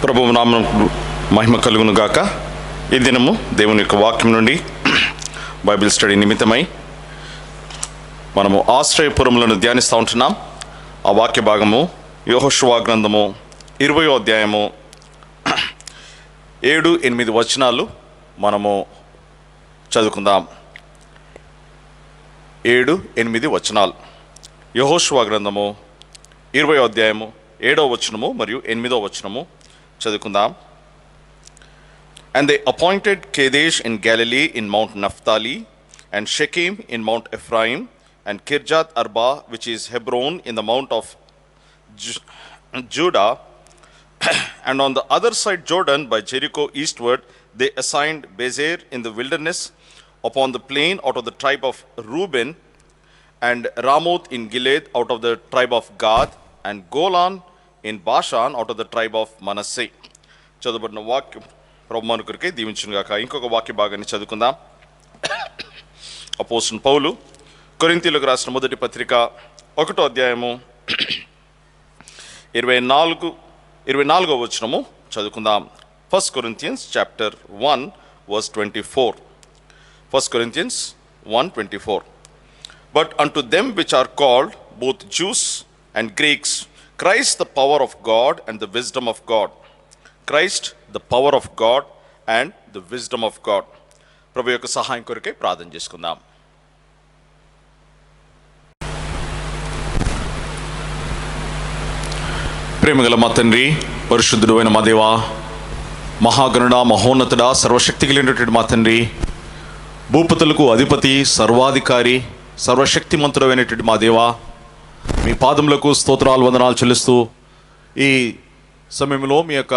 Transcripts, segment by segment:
ప్రభువు నామం మహిమ కలుగును గాక. ఈ దినము దేవుని యొక్క వాక్యం నుండి బైబిల్ స్టడీ నిమిత్తమై మనము ఆశ్రయపురములను ధ్యానిస్తూ ఉంటున్నాం. ఆ వాక్య భాగము యెహోషువ గ్రంథము 20వ అధ్యాయము 7-8 వచనాలు మనము చదువుకుందాం. 7-8 వచనాలు. యెహోషువ గ్రంథము 20వ అధ్యాయము 7వ వచనము మరియు 8వ వచనము చదువుకుందాం. And they appointed Kadesh in Galilee in Mount Naphtali, and Shechem in Mount Ephraim, and Kirjath Arba, which is Hebron, in the mount of Judah, and on the other side Jordan by Jericho eastward they assigned Bezer in the wilderness upon the plain out of the tribe of Reuben, and Ramoth in Gilead out of the tribe of Gad, and Golan in Bashan out of the tribe of Manasseh. చదువుబడిన వాక్యం ప్రభు మన కొరకై దీవించును గాక. ఇంకొక వాక్య భాగాన్ని చదువుకుందాం. అపోస్తలుడైన పౌలు కొరింథీయులకు రాసిన మొదటి పత్రిక 1వ అధ్యాయము 24వ వచనము చదువుకుందాం. 1 Corinthians chapter 1 verse 24. 1 Corinthians 1:24. But unto them which are called, both Jews and Greeks, Christ the power of God and the wisdom of God. Christ the power of God and the wisdom of God. ప్రభు యొక్క సహాయం కొరకై ప్రార్థన చేసుకుందాం. ప్రేమగల మా తండ్రి, పరిశుద్ధుడు అయిన మా దేవా, మహాగణుడా, మహోన్నతుడా, సర్వశక్తి కలిగినటువంటి మా తండ్రి, భూపతులకు అధిపతి, సర్వాధికారి, సర్వశక్తిమంతుడు అయినటువంటి మా దేవా, మీ పాదములకు స్తోత్రాలు వందనాలు చెల్లిస్తూ ఈ సమయంలో మీ యొక్క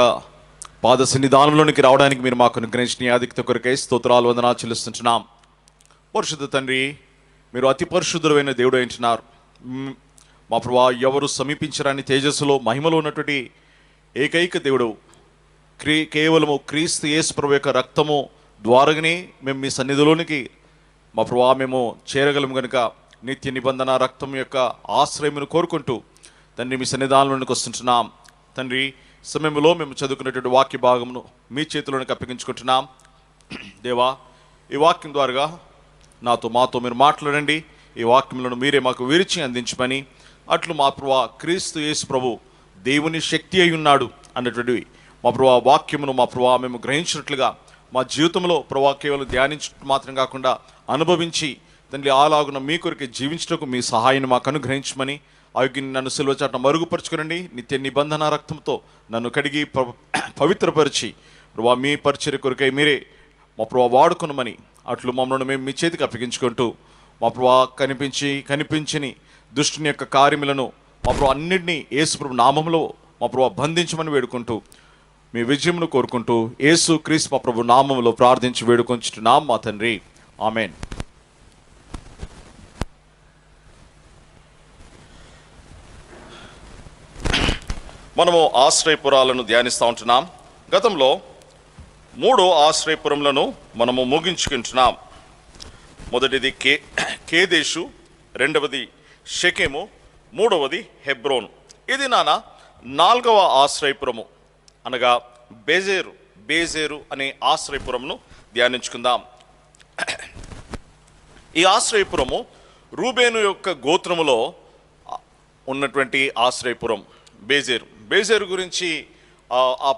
పాద సన్నిధానంలోనికి రావడానికి మీరు మాకు అనుగ్రహించిన ఆధిక్యత కొరకై స్తోత్రాలు వందనాలు చెల్లిస్తుంటున్నాం. పరిశుద్ధ తండ్రి, మీరు అతి పరిశుద్ధుడైన దేవుడు అంటున్నారు. మా ప్రభువా, ఎవరు సమీపించరాని తేజస్సులో మహిమలో ఉన్నటువంటి ఏకైక దేవుడు, కేవలము క్రీస్తు యేసు ప్రభు యొక్క రక్తము ద్వారానే మేము మీ సన్నిధిలోనికి మా ప్రభువా మేము చేరగలము కనుక నిత్య నిబంధన రక్తం యొక్క ఆశ్రయమును కోరుకుంటూ తండ్రి మీ సన్నిధానంలోనికి వస్తుంటున్నాం. తండ్రి, సమయంలో మేము చదువుకునేటువంటి వాక్య భాగమును మీ చేతిలోనికి అప్పగించుకుంటున్నాం. దేవా, ఈ వాక్యం ద్వారా మాతో మీరు మాట్లాడండి. ఈ వాక్యములను మీరే మాకు విరిచి అందించమని, అట్లు మా ప్రభువా క్రీస్తు యేసు ప్రభు దేవుని శక్తి అయి ఉన్నాడు అన్నటువంటి మా ప్రభువా వాక్యమును మా ప్రభువా మేము గ్రహించినట్లుగా మా జీవితంలో ప్రభువా కేవలం ధ్యానించడం మాత్రం కాకుండా అనుభవించి తండ్రి అలాగున మీ కొరకు జీవించటకు మీ సహాయాన్ని మాకు అనుగ్రహించమని, ఆరోగ్యాన్ని నన్ను సిలువ చాటున మరుగుపరచుకునండి. నిత్య నిబంధన రక్తంతో నన్ను కడిగి పవిత్రపరిచి ప్రభువా మీ పరిచర్య కొరకై మీరే మా ప్రభువా వాడుకునమని, అట్లు మమ్మల్ని మేము మీ చేతికి అప్పగించుకుంటూ మా ప్రభువా కనిపించని దుష్టుని యొక్క కార్యములను మా ప్రభువా అన్నింటినీ యేసు ప్రభు నామంలో మా ప్రభువా బంధించమని వేడుకుంటూ మీ విజయమును కోరుకుంటూ యేసు క్రీస్తు మా ప్రభు నామంలో ప్రార్థించి వేడుకొంచుతున్నాం మా తండ్రి, ఆమేన్. మనము ఆశ్రయపురాలను ధ్యానిస్తూ ఉంటున్నాం. గతంలో 3 ఆశ్రయపురములను మనము ముగించుకుంటున్నాం. మొదటిది కేదేశు, రెండవది షెకెము, మూడవది హెబ్రోన్. ఇది 4వ ఆశ్రయపురము అనగా బేజేరు అనే ఆశ్రయపురమును ధ్యానించుకుందాం. ఈ ఆశ్రయపురము రూబేను యొక్క గోత్రములో ఉన్నటువంటి ఆశ్రయపురం బేజేరు గురించి, ఆ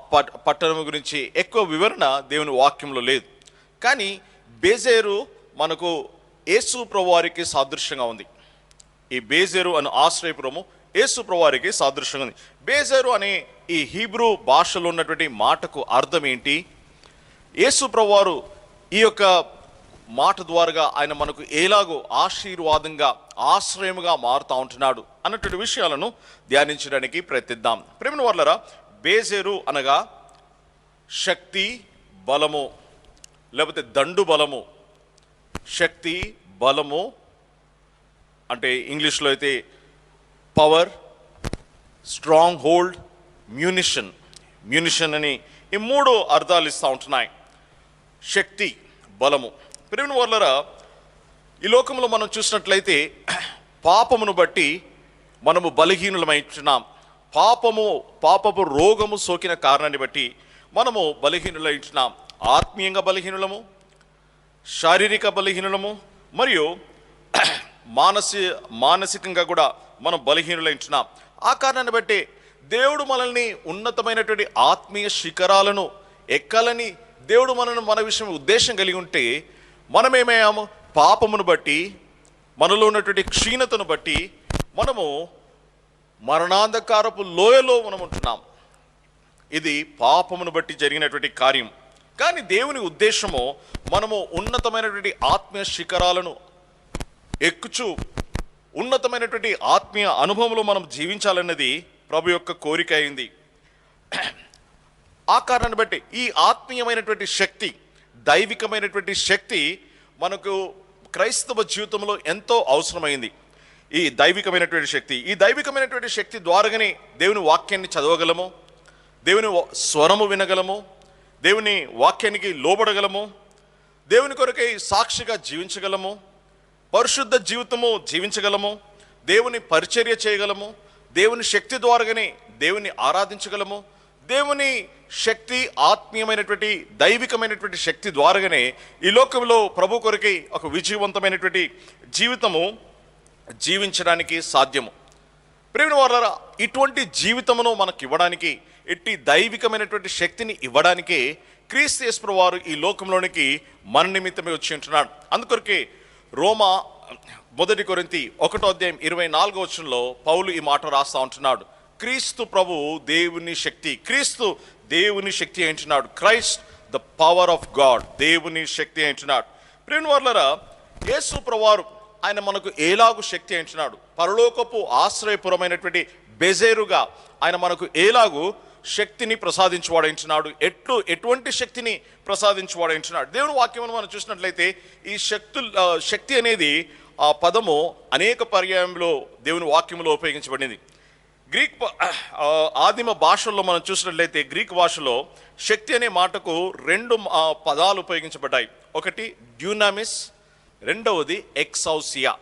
పట్టణం గురించి ఎక్కువ వివరణ దేవుని వాక్యంలో లేదు. కానీ బేజేరు మనకు యేసు ప్రభువారికి సాదృశ్యంగా ఉంది. ఈ బేజేరు అనే ఆశ్రయపురము యేసు ప్రభువారికి సాదృశ్యంగా ఉంది. బేజేరు అనే ఈ హీబ్రూ భాషలో ఉన్నటువంటి మాటకు అర్థం ఏంటి? యేసు ప్రభువారు ఈ యొక్క మాట ద్వారా ఆయన మనకు ఎలాగో ఆశీర్వాదంగా ఆశ్రయముగా మారుతూ ఉంటున్నాడు అన్నటువంటి విషయాలను ధ్యానించడానికి ప్రయత్నిద్దాం. ప్రేమ వర్లరా, బేజేరు అనగా శక్తి, బలము, లేకపోతే దండు బలము. శక్తి, బలము అంటే ఇంగ్లీష్లో అయితే పవర్, స్ట్రాంగ్ హోల్డ్, మ్యూనిషన్ అని ఈ 3 అర్థాలు ఇస్తూ ఉంటున్నాయి. శక్తి, బలము. ప్రేమ వర్లరా, ఈ లోకంలో మనం చూసినట్లయితే పాపమును బట్టి మనము బలహీనులమైంటున్నాం. పాపపు రోగము సోకిన కారణాన్ని బట్టి మనము బలహీనులైంటున్నాం. ఆత్మీయంగా బలహీనులము, శారీరక బలహీనులము, మరియు మానసికంగా కూడా మనం బలహీనులైంటున్నాం. ఆ కారణాన్ని బట్టి దేవుడు మనల్ని ఉన్నతమైనటువంటి ఆత్మీయ శిఖరాలను ఎక్కాలని దేవుడు మన విషయం ఉద్దేశం కలిగి ఉంటే, మనమేమయ్యాము? పాపమును బట్టి, మనలో ఉన్నటువంటి క్షీణతను బట్టి మనము మరణాంధకారపు లోయలో మనం ఉంటున్నాం. ఇది పాపమును బట్టి జరిగినటువంటి కార్యం. కానీ దేవుని ఉద్దేశము మనము ఉన్నతమైనటువంటి ఆత్మీయ శిఖరాలను ఎక్కుచు ఉన్నతమైనటువంటి ఆత్మీయ అనుభవంలో మనం జీవించాలన్నది ప్రభు యొక్క కోరిక అయింది. ఆ కారణాన్ని బట్టి ఈ ఆత్మీయమైనటువంటి శక్తి, దైవికమైనటువంటి శక్తి మనకు క్రైస్తవ జీవితంలో ఎంతో అవసరమైంది. ఈ దైవికమైనటువంటి శక్తి ద్వారాగానే దేవుని వాక్యాన్ని చదవగలము, దేవుని స్వరము వినగలము, దేవుని వాక్యానికి లోబడగలము, దేవుని కొరకై సాక్షిగా జీవించగలము, పరిశుద్ధ జీవితము జీవించగలము, దేవుని పరిచర్య చేయగలము, దేవుని శక్తి ద్వారాగానే దేవుని ఆరాధించగలము. దేవుని శక్తి, ఆత్మీయమైనటువంటి దైవికమైనటువంటి శక్తి ద్వారాగానే ఈ లోకంలో ప్రభు కొరకై ఒక విజయవంతమైనటువంటి జీవితము జీవించడానికి సాధ్యము. ప్రియమైన వారలారా, ఇటువంటి జీవితమును మనకు ఇవ్వడానికి, ఇట్టి దైవికమైనటువంటి శక్తిని ఇవ్వడానికే క్రీస్తు యేసు వారు ఈ లోకంలోనికి మన నిమిత్తమే వచ్చి ఉంటున్నాడు. అందుకొరకే రోమా 1 కొరింథీ 1:24 పౌలు ఈ మాట రాస్తా ఉంటున్నాడు. క్రీస్తు ప్రభు దేవుని శక్తి, క్రీస్తు దేవుని శక్తి అంటున్నాడు. Christ the power of God, దేవుని శక్తి అంటున్నాడు. ప్రియమైన వారలారా, యేసు ప్రభువారు ఆయన మనకు ఏలాగు శక్తి అంటున్నాడు. పరలోకపు ఆశ్రయపురమైనటువంటి బెజేరుగా ఆయన మనకు ఏలాగు శక్తిని ప్రసాదించువాడంటున్నాడు. ఎటువంటి శక్తిని ప్రసాదించువాడంటున్నాడు. దేవుని వాక్యమును మనం చూసినట్లయితే ఈ శక్తి అనేది ఆ పదము అనేక పర్యాయంలో దేవుని వాక్యంలో ఉపయోగించబడింది. ఆదిమ భాషల్లో మనం చూసినట్లయితే గ్రీక్ భాషలో శక్తి అనే మాటకు 2 పదాలు ఉపయోగించబడ్డాయి. ఒకటి డ్యూనామిస్, రెండవది ఎక్సౌసియా.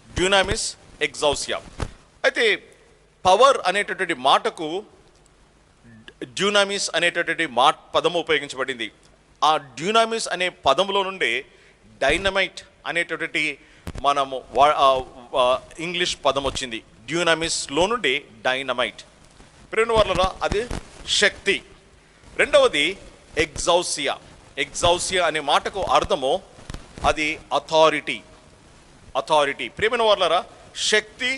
డ్యూనామిస్, ఎక్సౌసియా. అయితే పవర్ అనేటటువంటి మాటకు డ్యూనామిస్ అనేటటువంటి పదము ఉపయోగించబడింది. ఆ డ్యూనామిస్ అనే పదములో నుండి డైనమైట్ అనేటటువంటి మనము ఇంగ్లీష్ పదం వచ్చింది. డ్యూనామిస్లో నుండి డైనమైట్. ప్రియమైన వారలారా, అది శక్తి. రెండవది ఎగ్జౌసియా అనే మాటకు అర్థము అది అథారిటీ. ప్రియమైన వారలారా, శక్తి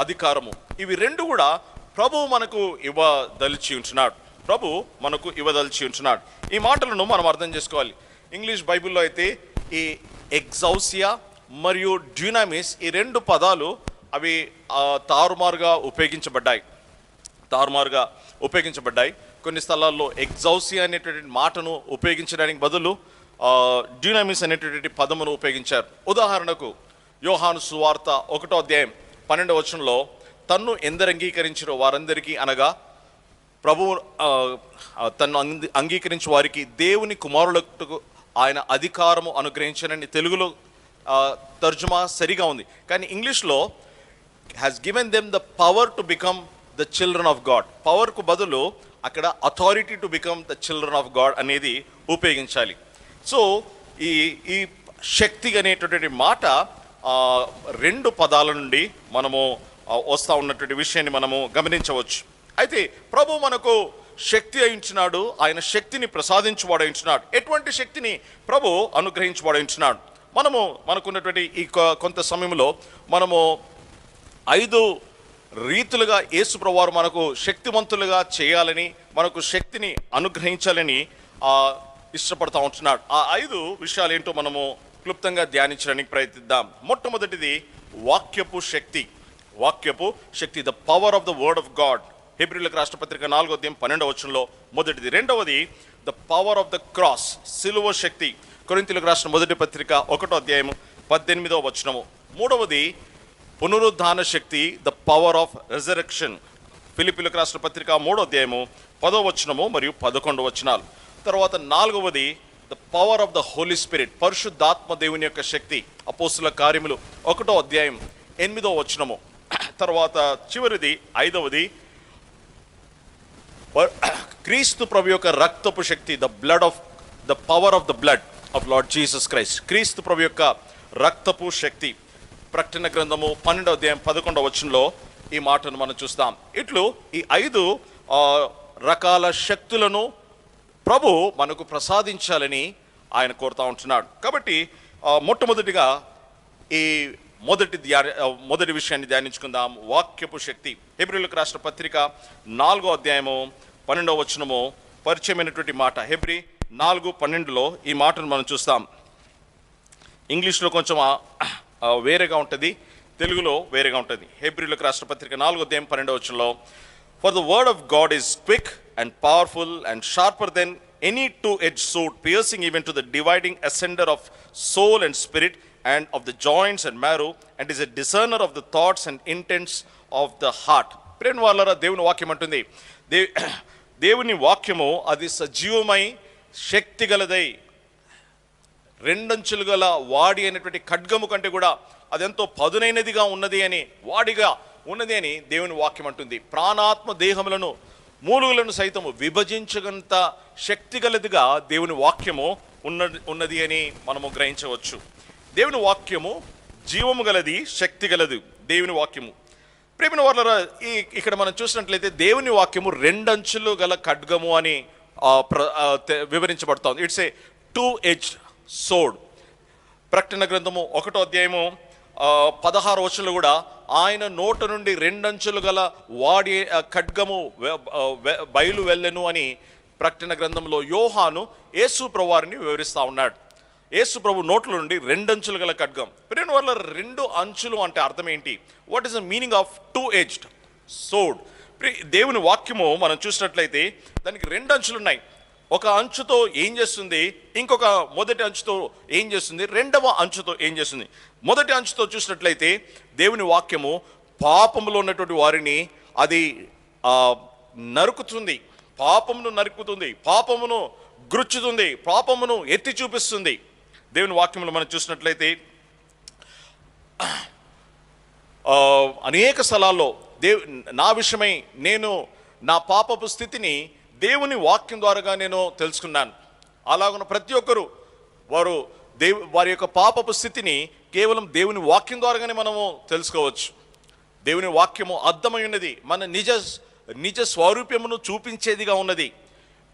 అధికారము, ఇవి రెండు కూడా ప్రభు మనకు ఇవ్వదలిచి ఉంటున్నాడు. ఈ మాటలను మనం అర్థం చేసుకోవాలి. ఇంగ్లీష్ బైబిల్లో అయితే ఈ ఎగ్జౌసియా మరియు డ్యూనామిస్, ఈ 2 పదాలు అవి తారుమారుగా ఉపయోగించబడ్డాయి. కొన్ని స్థలాల్లో ఎగ్జౌసియా అనేటువంటి మాటను ఉపయోగించడానికి బదులు డ్యూనామిస్ అనేటువంటి పదమును ఉపయోగించారు. ఉదాహరణకు యోహాను సువార్త 1:12 తన్ను ఎందరు అంగీకరించారో వారందరికీ, అనగా ప్రభువు తన్ను అంగీకరించే వారికి దేవుని కుమారులకు ఆయన అధికారము అనుగ్రహించారని తెలుగులో తర్జుమా సరిగా ఉంది. కానీ ఇంగ్లీష్లో has given them the power to become the children of God. పవర్కు బదులు అక్కడ authority to become the children of God అనేది ఉపయోగించాలి. సో ఈ శక్తి అనేటటువంటి మాట 2 పదాల నుండి మనము వస్తూ ఉన్నటువంటి విషయాన్ని మనము గమనించవచ్చు. అయితే ప్రభు మనకు శక్తి అయించున్నాడు, ఆయన శక్తిని ప్రసాదించువాడయించున్నాడు. ఎటువంటి శక్తిని ప్రభు అనుగ్రహించువాడయించున్నాడు. మనకున్నటువంటి ఈ కొంత సమయంలో మనము 5 రీతులుగా యేసు ప్రభువారు మనకు శక్తివంతులుగా చేయాలని, మనకు శక్తిని అనుగ్రహించాలని ఇష్టపడతా ఉంటున్నాడు. ఆ 5 విషయాలు ఏంటో మనము క్లుప్తంగా ధ్యానించడానికి ప్రయత్నిద్దాం. మొట్టమొదటిది వాక్యపు శక్తి. The power of the word of God. హెబ్రీయులకు రాసిన పత్రిక 4:12 మొదటిది. రెండవది the power of the cross, సిలువ శక్తి. కొరింథీయులకు రాసిన మొదటి పత్రిక 1:18. మూడవది పునరుద్ధాన శక్తి, ద పవర్ ఆఫ్ రెజరెక్షన్. ఫిలిప్పీయులకు రాసిన పత్రిక 3:10 మరియు 11. తర్వాత 4వది the power of the Holi spirit, పరిశుద్ధాత్మ దేవుని యొక్క శక్తి. అపోస్తుల కార్యములు 1 8వ వచనము. తర్వాత చివరిది 5వది, క్రీస్తు ప్రభు యొక్క రక్తపు శక్తి, the power of the blood of Lord Jesus Christ. క్రీస్తు ప్రభు యొక్క రక్తపు శక్తి. ప్రకటన గ్రంథము 12వ అధ్యాయం 11వ వచనంలో ఈ మాటను మనం చూస్తాం. ఇట్లు ఈ 5 రకాల శక్తులను ప్రభు మనకు ప్రసాదించాలని ఆయన కోరుతా ఉంటున్నాడు. కాబట్టి మొట్టమొదటిగా ఈ మొదటి విషయాన్ని ధ్యానించుకుందాం, వాక్యపు శక్తి. హెబ్రీయులకు రాసిన పత్రిక 4వ అధ్యాయము 12వ వచనము పరిచయమైనటువంటి మాట. హెబ్రీ 4:12లో ఈ మాటను మనం చూస్తాం. ఇంగ్లీష్లో కొంచెం వేరేగా ఉంటుంది, తెలుగులో వేరేగా ఉంటుంది. హెబ్రీయులకు రాసిన పత్రిక 4వ అధ్యాయం 12వ వచనంలో, for the word of God is quick and powerful and sharper than any two-edged sword, piercing even to the dividing asunder of soul and spirit and of the joints and marrow, and is a discerner of the thoughts and intents of the heart. ప్రేమ వాళ్ళరా, దేవుని వాక్యం అంటుంది, దేవుని వాక్యము అది సజీవమై శక్తి గలదై, రెండంచులు గల వాడి అయినటువంటి ఖడ్గము కంటే కూడా అదెంతో పదునైనదిగా ఉన్నది అని, వాడిగా ఉన్నది అని దేవుని వాక్యం అంటుంది. ప్రాణాత్మ దేహములను మూలుగులను సైతము విభజించగంత శక్తి గలదిగా దేవుని వాక్యము ఉన్నది అని మనము గ్రహించవచ్చు. దేవుని వాక్యము జీవము గలది, శక్తి గలదు దేవుని వాక్యము. ప్రేమ వాళ్ళరా, ఇక్కడ మనం చూసినట్లయితే దేవుని వాక్యము రెండంచులు గల ఖడ్గము అని వివరించబడుతోంది. It's a two-edged sword. ప్రకటన గ్రంథము 1వ అధ్యాయము 16వ వచనంలో కూడా ఆయన నోట నుండి రెండంచులు గల వాడి ఖడ్గము బయలు వెళ్ళెను అని ప్రకటన గ్రంథంలో యోహాను యేసు ప్రభువారిని వివరిస్తూ ఉన్నాడు. యేసు ప్రభు నోట్ల నుండి రెండంచులు గల ఖడ్గం. ప్రేమ వల్ల 2 అంచులు అంటే అర్థం ఏంటి? What is the meaning of two-edged sword? దేవుని వాక్యము మనం చూసినట్లయితే దానికి 2 అంచులు ఉన్నాయి. ఒక అంచుతో ఏం చేస్తుంది, ఇంకొక మొదటి అంచుతో ఏం చేస్తుంది, రెండవ అంచుతో ఏం చేస్తుంది. మొదటి అంచుతో చూసినట్లయితే దేవుని వాక్యము పాపములో ఉన్నటువంటి వారిని అది నరుకుతుంది, పాపమును నరుకుతుంది, పాపమును గుర్చుతుంది, పాపమును ఎత్తి చూపిస్తుంది. దేవుని వాక్యములో మనం చూసినట్లయితే అనేక స్థలాల్లో నా విషయమై నేను నా పాపపు స్థితిని దేవుని వాక్యం ద్వారాగా నేను తెలుసుకున్నాను. అలాగున్న ప్రతి ఒక్కరూ వారి యొక్క పాపపు స్థితిని కేవలం దేవుని వాక్యం ద్వారాగానే మనము తెలుసుకోవచ్చు. దేవుని వాక్యము అర్థమైనది, మన నిజ స్వరూప్యమును చూపించేదిగా ఉన్నది.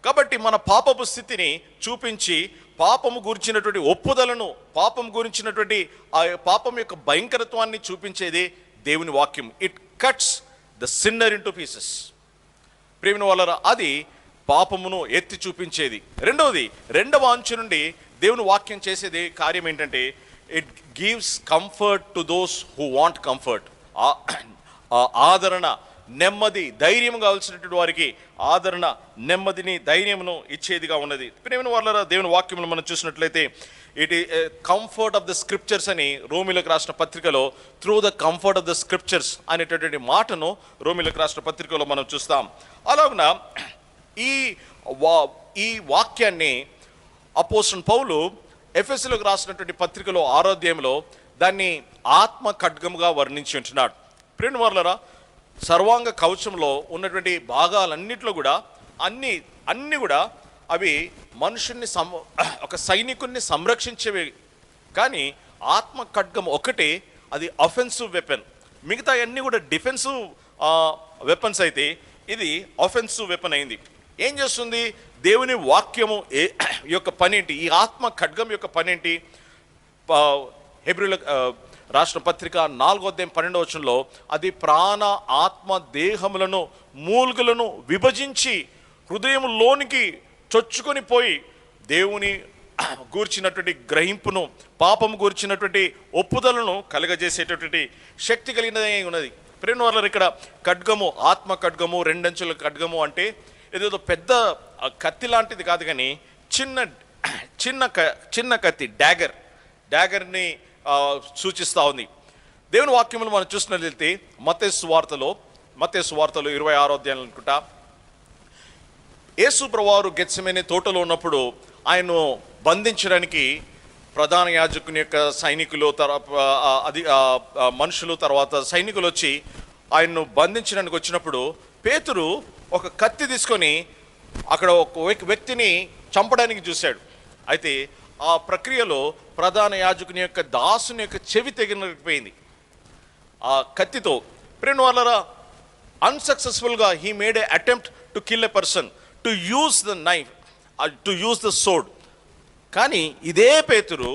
కాబట్టి మన పాపపు స్థితిని చూపించి పాపము గురించినటువంటి ఒప్పుదలను, పాపం గురించినటువంటి ఆ పాపం యొక్క భయంకరత్వాన్ని చూపించేది దేవుని వాక్యం. It cuts the sinner into pieces. ప్రేమ వాళ్ళరా, అది పాపమును ఎత్తి చూపించేది. రెండవది, రెండవ అంచు నుండి దేవుని వాక్యం చేసేది కార్యం ఏంటంటే, it gives comfort to those who want comfort. ఆదరణ, నెమ్మది, ధైర్యం కావాల్సినటువంటి వారికి ఆదరణ, నెమ్మదిని, ధైర్యమును ఇచ్చేదిగా ఉన్నది. ప్రేమ వాళ్ళరా, దేవుని వాక్యమును మనం చూసినట్లయితే ఇట్ ఈ కంఫర్ట్ ఆఫ్ ద స్క్రిప్చర్స్ అని రోమిలకు రాసిన పత్రికలో through the comfort of the scriptures అనేటటువంటి మాటను రోమిలకు రాసిన పత్రికలో మనం చూస్తాం. అలాగున ఈ వాక్యాన్ని అపోస్తలుడైన పౌలు ఎఫెసీయులకు రాసినటువంటి పత్రికలో 6వ అధ్యాయంలో దాన్ని ఆత్మ ఖడ్గముగా వర్ణించి ఉంటున్నాడు. ప్రేమ వాళ్ళరా, సర్వాంగ కవచంలో ఉన్నటువంటి భాగాలన్నింటిలో కూడా అన్నీ కూడా అవి మనుషుల్ని ఒక సైనికుల్ని సంరక్షించేవి. కానీ ఆత్మ ఖడ్గం ఒకటే అది అఫెన్సివ్ వెపన్. మిగతా అన్నీ కూడా డిఫెన్సివ్ వెపన్స్ అయితే ఇది అఫెన్సివ్ వెపన్ అయింది. ఏం చేస్తుంది? దేవుని వాక్యము యొక్క పనేంటి? ఈ ఆత్మ ఖడ్గం యొక్క పనేంటి? హెబ్రీయులకు రాసిన పత్రిక 4వ అధ్యాయం 12వ వచనంలో అది ప్రాణ ఆత్మ దేహములను మూలుగులను విభజించి హృదయంలోనికి చొచ్చుకొని పోయి దేవుని గూర్చినటువంటి గ్రహింపును, పాపము గూర్చినటువంటి ఒప్పుదలను కలగజేసేటటువంటి శక్తి కలిగినది ఉన్నది. ప్రేమ వాళ్ళ, ఇక్కడ ఖడ్గము, ఆత్మ ఖడ్గము, రెండంచుల ఖడ్గము అంటే ఏదేదో పెద్ద కత్తి లాంటిది కాదు, కానీ చిన్న కత్తి, డాగర్ని సూచిస్తూ ఉంది. దేవుని వాక్యములు మనం చూసినట్లయితే మత్తయి సువార్తలో 26వ అధ్యాయం అనుకుంటా, యేసు ప్రభువారు గెత్సెమనే తోటలో ఉన్నప్పుడు ఆయన్ను బంధించడానికి ప్రధాన యాజకుని యొక్క సైనికులు మనుషులు తర్వాత సైనికులు వచ్చి ఆయన్ను బంధించడానికి వచ్చినప్పుడు పేతురు ఒక కత్తి తీసుకొని అక్కడ ఒక వ్యక్తిని చంపడానికి చూశాడు. అయితే ఆ ప్రక్రియలో ప్రధాన యాజకుని యొక్క దాసుని యొక్క చెవి తెగిపోయింది ఆ కత్తితో. ప్రేమ వాళ్ళరా, అన్సక్సెస్ఫుల్గా he made a attempt to kill a person, to use the knife, to use the sword. కానీ ఇదే పేతురు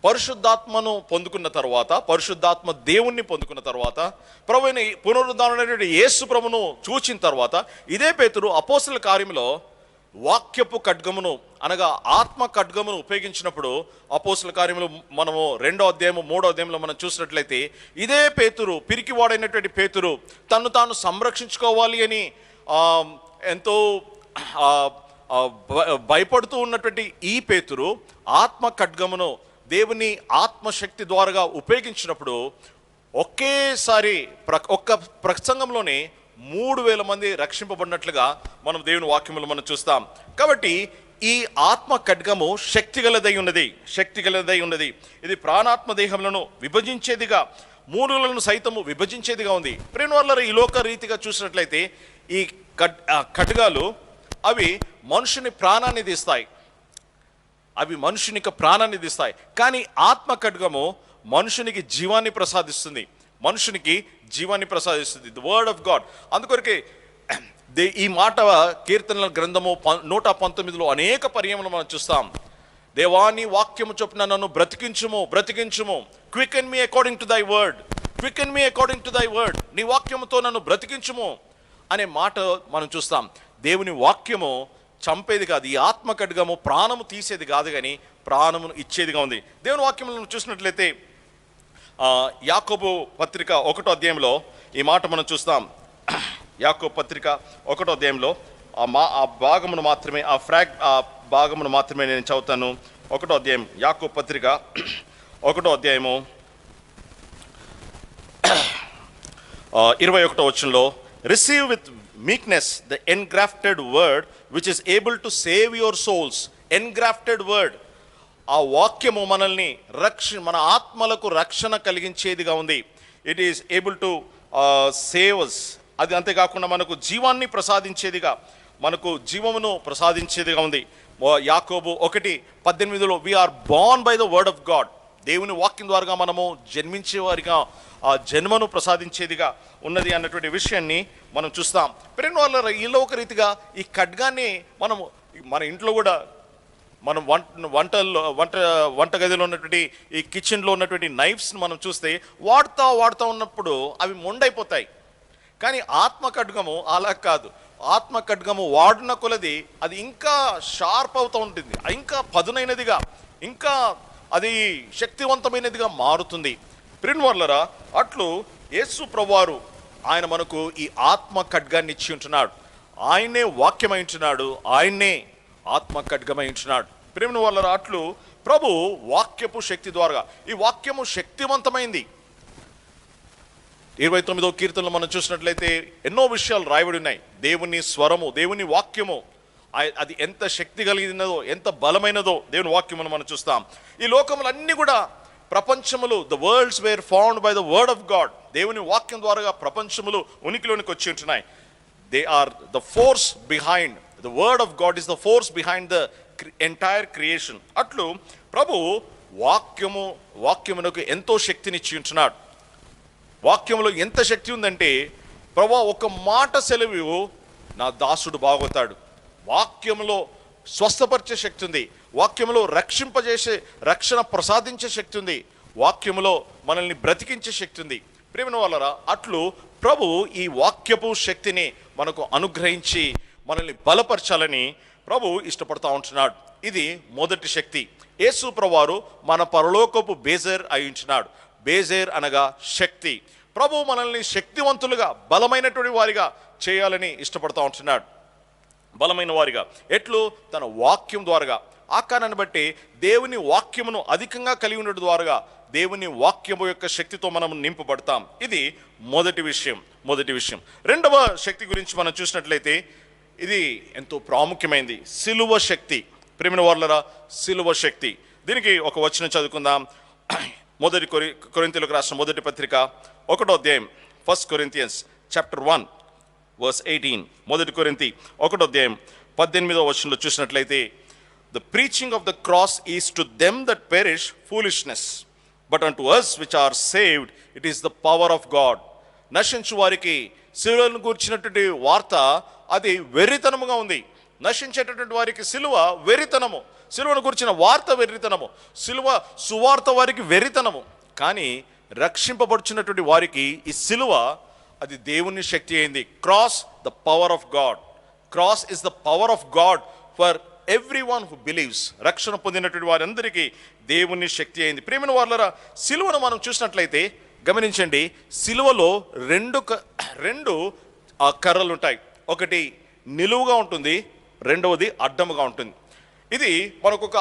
పరిశుద్ధాత్మను పొందుకున్న తర్వాత, పరిశుద్ధాత్మ దేవుణ్ణి పొందుకున్న తర్వాత, ప్రభువుని పునరుద్ధానమైనటువంటి యేసు ప్రభును చూచిన తర్వాత, ఇదే పేతురు అపోస్తల కార్యములో వాక్యపు ఖడ్గమును అనగా ఆత్మ ఖడ్గమును ఉపయోగించినప్పుడు, అపోస్తల కార్యములు మనము 2వ అధ్యాయము 3వ అధ్యాయంలో మనం చూసినట్లయితే, ఇదే పేతురు, పిరికివాడైనటువంటి పేతురు తను తాను సంరక్షించుకోవాలి అని ఎంతో భయపడుతూ ఉన్నటువంటి ఈ పేతురు ఆత్మ ఖడ్గమును దేవుని ఆత్మశక్తి ద్వారా ఉపయోగించినప్పుడు ఒకేసారి ఒక్క ప్రసంగంలోనే 3000 మంది రక్షింపబడినట్లుగా మనం దేవుని వాక్యములు మనం చూస్తాం. కాబట్టి ఈ ఆత్మ ఖడ్గము శక్తిగలదై ఉన్నది. ఇది ప్రాణాత్మ దేహములను విభజించేదిగా, మూలులను సైతము విభజించేదిగా ఉంది. ప్రేమవల్లరు, ఈ లోక రీతిగా చూసినట్లయితే ఈ ఖడ్గాలు అవి మనుషుని ప్రాణాన్ని తీస్తాయి, కానీ ఆత్మ ఖడ్గము మనుషునికి జీవాన్ని ప్రసాదిస్తుంది. The word of God. అందుకొరకే ఈ మాట కీర్తనల గ్రంథము 119లో అనేక పర్యాయములు మనం చూస్తాం. దేవాని వాక్యము చొప్పున నన్ను బ్రతికించుము, క్వికెన్ మీ అకార్డింగ్ టు దై వర్డ్, నీ వాక్యముతో నన్ను బ్రతికించుము అనే మాట మనం చూస్తాం. దేవుని వాక్యము చంపేది కాదు, ఈ ఆత్మ ఖడ్గము ప్రాణము తీసేది కాదు, కానీ ప్రాణమును ఇచ్చేదిగా ఉంది. దేవుని వాక్యములను చూసినట్లయితే యాకోబు పత్రిక 1వ అధ్యాయంలో ఈ మాట మనం చూస్తాం. యాకోబు పత్రిక 1వ అధ్యాయంలో ఆ భాగమును మాత్రమే, ఆ భాగమును మాత్రమే నేను చదువుతాను. 1వ అధ్యాయం, యాకోబు పత్రిక 1వ అధ్యాయము 21వ వచనంలో, receive with meekness the engrafted word which is able to save your souls. engrafted word, ఆ వాక్యము మనల్ని మన ఆత్మలకు రక్షణ కలిగించేదిగా ఉంది. It is able to save us. అది అంతేకాకుండా మనకు జీవాన్ని ప్రసాదించేదిగా, మనకు జీవమును ప్రసాదించేదిగా ఉంది. యాకోబు 1:18లో we are born by the word of God. దేవుని వాక్యం ద్వారా మనము జన్మించేవారిగా, ఆ జన్మను ప్రసాదించేదిగా ఉన్నది అన్నటువంటి విషయాన్ని మనం చూస్తాం. ప్రేమ వాళ్ళ ఈ లోక రీతిగా ఈ ఖడ్గాన్ని మనము మన ఇంట్లో కూడా మనం వంటగదిలో ఉన్నటువంటి ఈ కిచెన్లో ఉన్నటువంటి నైఫ్స్ని మనం చూస్తే వాడుతూ ఉన్నప్పుడు అవి మొండైపోతాయి. కానీ ఆత్మ ఖడ్గము అలా కాదు. ఆత్మ ఖడ్గము వాడిన కొలది అది ఇంకా షార్ప్ అవుతూ ఉంటుంది, ఇంకా పదునైనదిగా, ఇంకా అది శక్తివంతమైనదిగా మారుతుంది. ప్రిన్వర్లరా, అట్లు యేసు ప్రభువారు ఆయన మనకు ఈ ఆత్మ ఖడ్గాన్ని ఇచ్చి ఉంటున్నాడు. ఆయనే వాక్యమై ఉంటున్నాడు, ఆయన్నే ఆత్మ ఖడ్గమై ఉంటున్నాడు. ప్రేమ వాళ్ళరా, అట్లు ప్రభు వాక్యపు శక్తి ద్వారా, ఈ వాక్యము శక్తివంతమైంది. 29వ కీర్తనలో మనం చూసినట్లయితే ఎన్నో విషయాలు రాయబడి ఉన్నాయి. దేవుని స్వరము, దేవుని వాక్యము అది ఎంత శక్తి కలిగినదో, ఎంత బలమైనదో దేవుని వాక్యమును మనం చూస్తాం. ఈ లోకములన్నీ కూడా ప్రపంచములు, the worlds were found by the word of God. దేవుని వాక్యం ద్వారా ప్రపంచములు ఉనికిలోనికి వచ్చి ఉంటున్నాయి. They are the force behind, the word of God is the force behind the entire creation. అట్లు ప్రభు వాక్యమునకు ఎంతో శక్తినిచ్చి ఉంటున్నాడు. వాక్యములో ఎంత శక్తి ఉందంటే, ప్రభు ఒక మాట సెలవు, నా దాసుడు బాగోతాడు. వాక్యములో స్వస్థపరిచే శక్తి ఉంది, వాక్యములో రక్షణ ప్రసాదించే శక్తి ఉంది, వాక్యములో మనల్ని బ్రతికించే శక్తి ఉంది. ప్రేమ వాళ్ళరా, అట్లు ప్రభు ఈ వాక్యపు శక్తిని మనకు అనుగ్రహించి మనల్ని బలపరచాలని ప్రభు ఇష్టపడుతూ ఉంటున్నాడు. ఇది మొదటి శక్తి. యేసు ప్రభువారు మన పరలోకపు బేజర్ అయి ఉంటున్నాడు. బేజర్ అనగా శక్తి. ప్రభు మనల్ని శక్తివంతులుగా, బలమైనటువంటి వారిగా చేయాలని ఇష్టపడుతూ ఉంటున్నాడు. బలమైన వారిగా ఎట్లు? తన వాక్యం ద్వారా. ఆ కారణాన్ని బట్టి దేవుని వాక్యమును అధికంగా కలిగి ఉండడం ద్వారా దేవుని వాక్యము యొక్క శక్తితో మనం నింపబడతాం. ఇది మొదటి విషయం. రెండవ శక్తి గురించి మనం చూసినట్లయితే ఇది ఎంతో ప్రాముఖ్యమైనది, సిలువ శక్తి. ప్రేమిన వారులరా, సిలువ శక్తి. దీనికి ఒక వచనం చదువుకుందాం. మొదటి కొరింథీయులకు రాసిన మొదటి పత్రిక 1వ అధ్యాయం, 1 Corinthians chapter 1 verse 18. మొదటి కొరింథీ 1వ అధ్యాయం 18వ వచనంలో చూసినట్లయితే, the preaching of the cross is to them that perish foolishness, but unto us which are saved it is the power of God. నశించు వారికి సిలువను గూర్చినటువంటి వార్త అది వెర్రితనముగా ఉంది. నశించేటటువంటి వారికి సిలువ వెర్రితనము, సిలువను గురించిన వార్త వెర్రితనము, సిలువ సువార్త వారికి వెర్రితనము. కానీ రక్షింపబడుచున్నటువంటి వారికి ఈ సిలువ అది దేవుని శక్తి అయింది. Cross the power of God. Cross is the power of God for every one who believes. రక్షణ పొందినటువంటి వారందరికీ దేవుని శక్తి అయింది. ప్రియమైన వారలారా, సిలువను మనం చూసినట్లయితే గమనించండి, సిలువలో రెండు కర్రలు ఉంటాయి. ఒకటి నిలువుగా ఉంటుంది, రెండవది అడ్డముగా ఉంటుంది. ఇది మనకు ఒక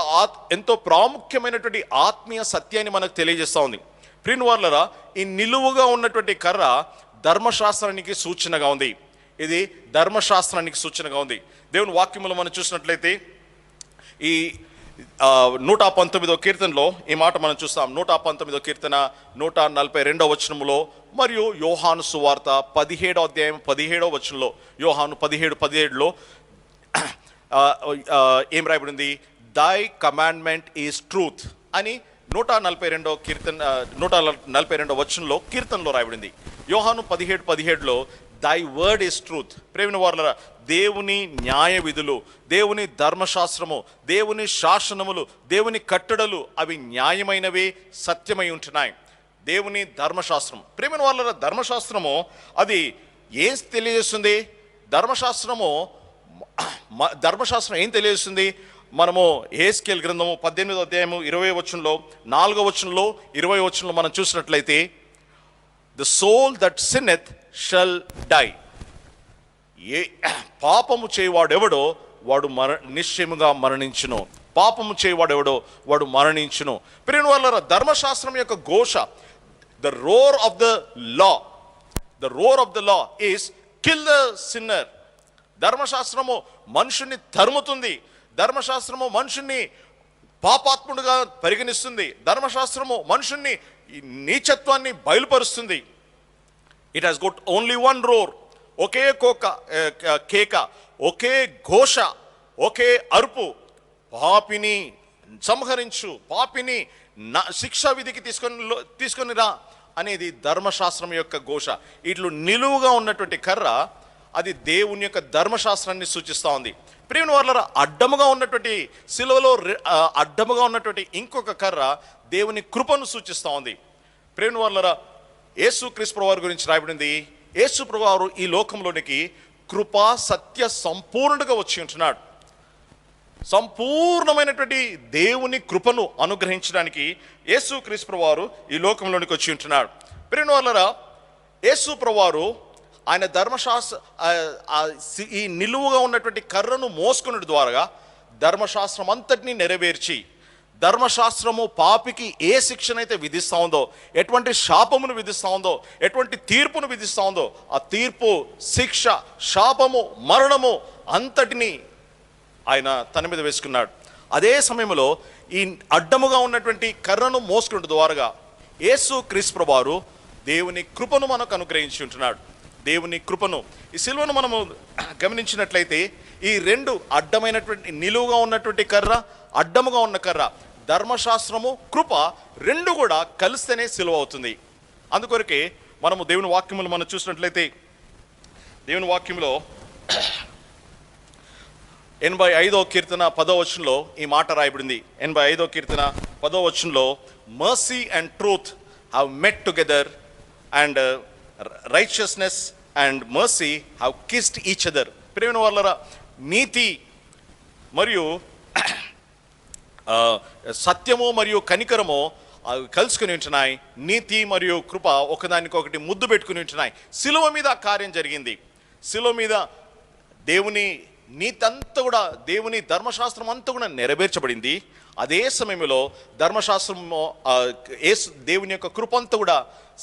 ఎంతో ప్రాముఖ్యమైనటువంటి ఆత్మీయ సత్యాన్ని మనకు తెలియజేస్తూ ఉంది. ప్రియమైన వారలారా, ఈ నిలువుగా ఉన్నటువంటి కర్ర ధర్మశాస్త్రానికి సూచనగా ఉంది. ఇది ధర్మశాస్త్రానికి సూచనగా ఉంది. దేవుని వాక్యములో మనం చూసినట్లయితే ఈ 119వ కీర్తనలో ఈ మాట మనం చూస్తాం. 119వ కీర్తన 142వ వచనంలో, మరియు యోహాను సువార్త 17వ అధ్యాయం 17వ వచనంలో, యోహాను 17:17లో ఏం రాయబడింది? దై కమాండ్మెంట్ ఈజ్ ట్రూత్ అని 142వ కీర్తన 142వ వచనంలో కీర్తనలో రాయబడింది. యోహాను 17:17లో దై వర్డ్ ఈజ్ ట్రూత్. ప్రేమిన వారలారా, దేవుని న్యాయ విధులు, దేవుని ధర్మశాస్త్రము, దేవుని శాసనములు, దేవుని కట్టడలు అవి న్యాయమైనవి, సత్యమై ఉంటున్నాయి. దేవుని ధర్మశాస్త్రం, ప్రేమిన వారలారా, ధర్మశాస్త్రము అది ఏం తెలియజేస్తుంది? ధర్మశాస్త్రం ఏం తెలియజేస్తుంది? మనము యెహెజ్కేలు గ్రంథము 18వ అధ్యాయము 20వ వచనంలో, 4వ వచనంలో, 20వ వచనంలో మనం చూసినట్లయితే, the soul that sinneth shall die. పాపము చేయవాడెవడో వాడు నిశ్చయముగా మరణించును. పాపము చేయవాడెవడో వాడు మరణించును. ప్రియమైన వారలారా, ధర్మశాస్త్రం యొక్క ఘోష, the roar of the law is kill the sinner. ధర్మశాస్త్రము మనుషుని తరుముతుంది. ధర్మశాస్త్రము మనుషుని పాపాత్ముడుగా పరిగణిస్తుంది. ధర్మశాస్త్రము మనుషుని నీచత్వాన్ని బయలుపరుస్తుంది. It has got only one roar. ఒకే కేక, ఒకే ఘోష, ఒకే అరుపు, పాపిని సంహరించు, పాపిని శిక్షా విధికి తీసుకొని రా అనేది ధర్మశాస్త్రం యొక్క ఘోష. ఇట్లు నిలువుగా ఉన్నటువంటి కర్ర అది దేవుని యొక్క ధర్మశాస్త్రాన్ని సూచిస్తూ ఉంది. ప్రియమైన వారలారా, అడ్డముగా ఉన్నటువంటి సిలువలో అడ్డముగా ఉన్నటువంటి ఇంకొక కర్ర దేవుని కృపను సూచిస్తూ ఉంది. ప్రియమైన వారలారా, యేసు క్రీస్తు వారి గురించి రాయబడింది, యేసు ప్రభువారు ఈ లోకంలోనికి కృపా సత్య సంపూర్ణుడిగా వచ్చి ఉంటున్నాడు. సంపూర్ణమైనటువంటి దేవుని కృపను అనుగ్రహించడానికి యేసు క్రీస్తు ప్రభువారు ఈ లోకంలోనికి వచ్చి ఉంటున్నాడు. ప్రియమైన వారలారా, యేసు ప్రభువారు ఆయన ఈ నిలువుగా ఉన్నటువంటి కర్రను మోసుకునే ద్వారా ధర్మశాస్త్రం అంతటినీ నెరవేర్చి, ధర్మశాస్త్రము పాపికి ఏ శిక్షనైతే విధిస్తూ ఉందో, ఎటువంటి శాపమును విధిస్తూ ఉందో, ఎటువంటి తీర్పును విధిస్తూ ఉందో, ఆ తీర్పు, శిక్ష, శాపము, మరణము అంతటినీ ఆయన తన మీద వేసుకున్నాడు. అదే సమయంలో ఈ అడ్డముగా ఉన్నటువంటి కర్రను మోసుకునే ద్వారా యేసు క్రీస్తు ప్రభువారు దేవుని కృపను మనకు అనుగ్రహించి ఉంటున్నాడు. దేవుని కృపను, ఈ సిలువను మనము గమనించినట్లయితే ఈ రెండు అడ్డమైనటువంటి, నిలువుగా ఉన్నటువంటి కర్ర, అడ్డముగా ఉన్న కర్ర, ధర్మశాస్త్రము, కృప రెండు కూడా కలిస్తేనే సిలువ అవుతుంది. అందుకొరకే మనము దేవుని వాక్యములు మనం చూసినట్లయితే, దేవుని వాక్యంలో 85వ కీర్తన 10వ వచనంలో ఈ మాట రాయబడింది. 85వ కీర్తన 10వ వచనంలో, mercy and truth have met together and righteousness and mercy have kissed each other. ప్రియమైన వారలారా, నీతి మరియు సత్యము మరియు కనికరము కలుసుకుని ఉంటున్నాయి. నీతి మరియు కృప ఒకదానికొకటి ముద్దు పెట్టుకుని ఉంటున్నాయి. సిలువ మీద కార్యం జరిగింది. సిలువ మీద దేవుని నీతి అంతా కూడా, దేవుని ధర్మశాస్త్రం అంతా కూడా నెరవేర్చబడింది. అదే సమయంలో ధర్మశాస్త్రము, దేవుని యొక్క కృప అంతా కూడా